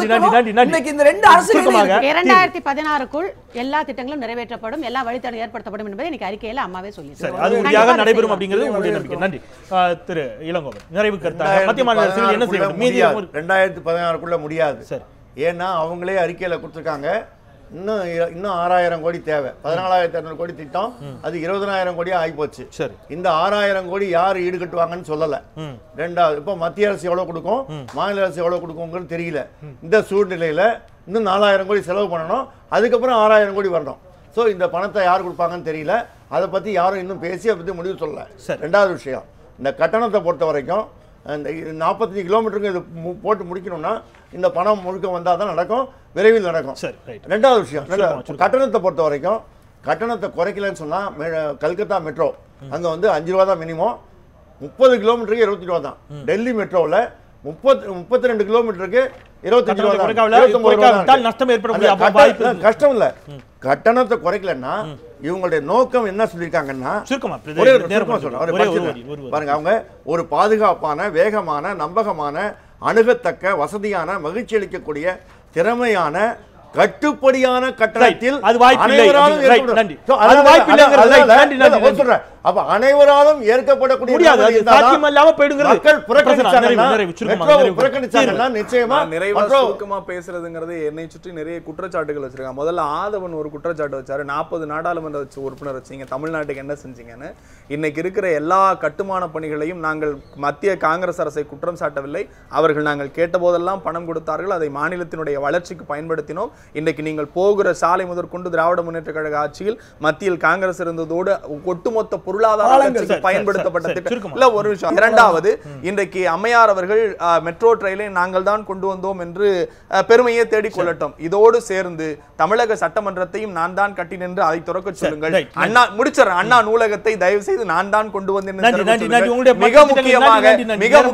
இன்னைக்கு இந்த 2 அரசுகளும் 2016க்குள் எல்லா திட்டங்களும் நிறைவேற்றப்படும், எல்லா வழித்தடம் ஏற்படுத்தப்படும் என்பதை இன்னைக்கு அறிக்கையில அம்மாவே சொல்லியிருக்காங்க. அது உறுதியாக நடைபெறும் அப்படிங்கிறது உங்களுடைய நம்பிக்கை. நன்றி திரு இளங்கோவன். நிறைவு கருத்தாக மத்திய மாநில அரசுகள் என்ன செய்ய வேண்டும்? மீதி 2016க்குள்ள முடியாது. ஏன்னா அவங்களே அறிக்கையில கொடுத்திருக்காங்க, இன்னும் 6000 கோடி தேவை. 14600 கோடி திட்டம், அது 20000 கோடியா ஆகிப்போச்சு. சரி, இந்த 6000 கோடி யார் ஈடுகட்டுவாங்கன்னு சொல்லல. ரெண்டாவது, இப்போ மத்திய அரசு எவ்வளவு கொடுக்கும், மாநில அரசு எவ்வளவு கொடுக்குங்கிறது தெரியல. இந்த சூழ்நிலையில இன்னும் 4000 கோடி செலவு பண்ணணும், அதுக்கப்புறம் 6000 கோடி வரணும். ஸோ இந்த பணத்தை யார் கொடுப்பாங்கன்னு தெரியல. அதை பத்தி யாரும் இன்னும் பேசி அதை பத்தி முடிவு சொல்லல. ரெண்டாவது விஷயம், இந்த கட்டணத்தை பொறுத்த வரைக்கும் இந்த 45 கிலோமீட்டருக்கு இது போட்டு முடிக்கணும்னா இந்த பணம் முழுக்க வந்தால் தான் நடக்கும், விரைவில் நடக்கும். ரெண்டாவது விஷயம், கட்டணத்தை பொறுத்த வரைக்கும் கட்டணத்தை குறைக்கலன்னு சொன்னா கல்கத்தா மெட்ரோ அங்க வந்து 5 ரூபா தான் மினிமம், 30 கிலோமீட்டருக்கு 22 ரூபா தான். டெல்லி மெட்ரோவில் 32 கிலோமீட்டருக்கு 25 ரூபா தான். நஷ்டம் ஏற்பட கஷ்டம் இல்ல. கட்டணத்தை குறைக்கலன்னா இவங்களுடைய நோக்கம் என்ன சொல்லியிருக்காங்கன்னா, பாருங்க, அவங்க ஒரு பாதுகாப்பான, வேகமான, நம்பகமான, அணுகத்தக்க, வசதியான, மகிழ்ச்சி அளிக்கக்கூடிய, திறமையான, கட்டுப்படியான கட்டணத்தில் அப்ப அனைவராலும் ஏற்கப்படக்கூடிய பேசுறதுங்கிறது என்னை சுற்றி நிறைய குற்றச்சாட்டுகள் வச்சிருக்காங்க. முதல்ல ஆதவன் ஒரு குற்றச்சாட்டு வச்சாரு, 40 நாடாளுமன்ற உறுப்பினர் வச்சீங்க, தமிழ்நாட்டுக்கு என்ன செஞ்சீங்கன்னு. இன்னைக்கு இருக்கிற எல்லா கட்டுமான பணிகளையும் நாங்கள் மத்திய காங்கிரஸ் அரசை குற்றம் சாட்டவில்லை. அவர்கள் நாங்கள் கேட்ட போதெல்லாம் பணம் கொடுத்தார்கள், அதை மாநிலத்தினுடைய வளர்ச்சிக்கு பயன்படுத்தினோம். இன்னைக்கு நீங்கள் போகிற சாலை முதற்கொண்டு திராவிட முன்னேற்ற கழக ஆட்சியில் மத்தியில் காங்கிரஸ் இருந்ததோடு ஒட்டுமொத்த பொருளாதார பயன்படுத்தப்பட்ட திட்டம் இல்ல. ஒரு விஷயம், இரண்டாவது, இன்றைக்கு அம்மையார் அவர்கள் மெட்ரோ ரயிலை நாங்கள் தான் கொண்டு வந்தோம் என்று பெருமையை தேடிக் கொள்ளட்டும். இதோடு சேர்ந்து தமிழக சட்டமன்றத்தையும் நான் தான் கட்டினேன் என்று அதை துறக்க சொல்லுங்கள். அண்ணா முடிச்சற அண்ணா நூலகத்தை தயவு செய்து நான் தான் கொண்டு வந்தேன். மிக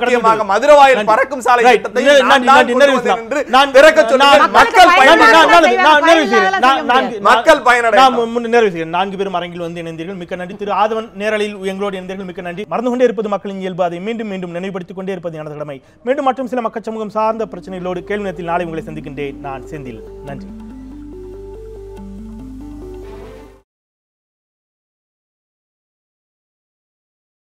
முக்கியமாக மதுரவாயல் பறக்கும் சாலை திட்டத்தை நான் தான் கொண்டு வந்தேன் என்று திறக்க சொல்லுங்கள். மக்கள் பயனடைய 4 பேரும் அரங்கில் வந்து இணைந்தீர்கள், மிக்க நன்றி. திரு ஆதவன் நேரலில் எங்களோடு இணைந்தீர்கள், மிக்க நன்றி. மறந்து கொண்டே இருப்பது மக்களின் இயல்பு, அதை மீண்டும் மீண்டும் நினைவுபடுத்திக் கொண்டே இருப்பது எனது கடமை. மீண்டும் மற்றும் சில மக்கள் சமூகம் சார்ந்த பிரச்சனைகளோடு கேள்வி நேரத்தில் நாளை உங்களை சந்திக்கின்றேன். நான் செந்தில். நன்றி.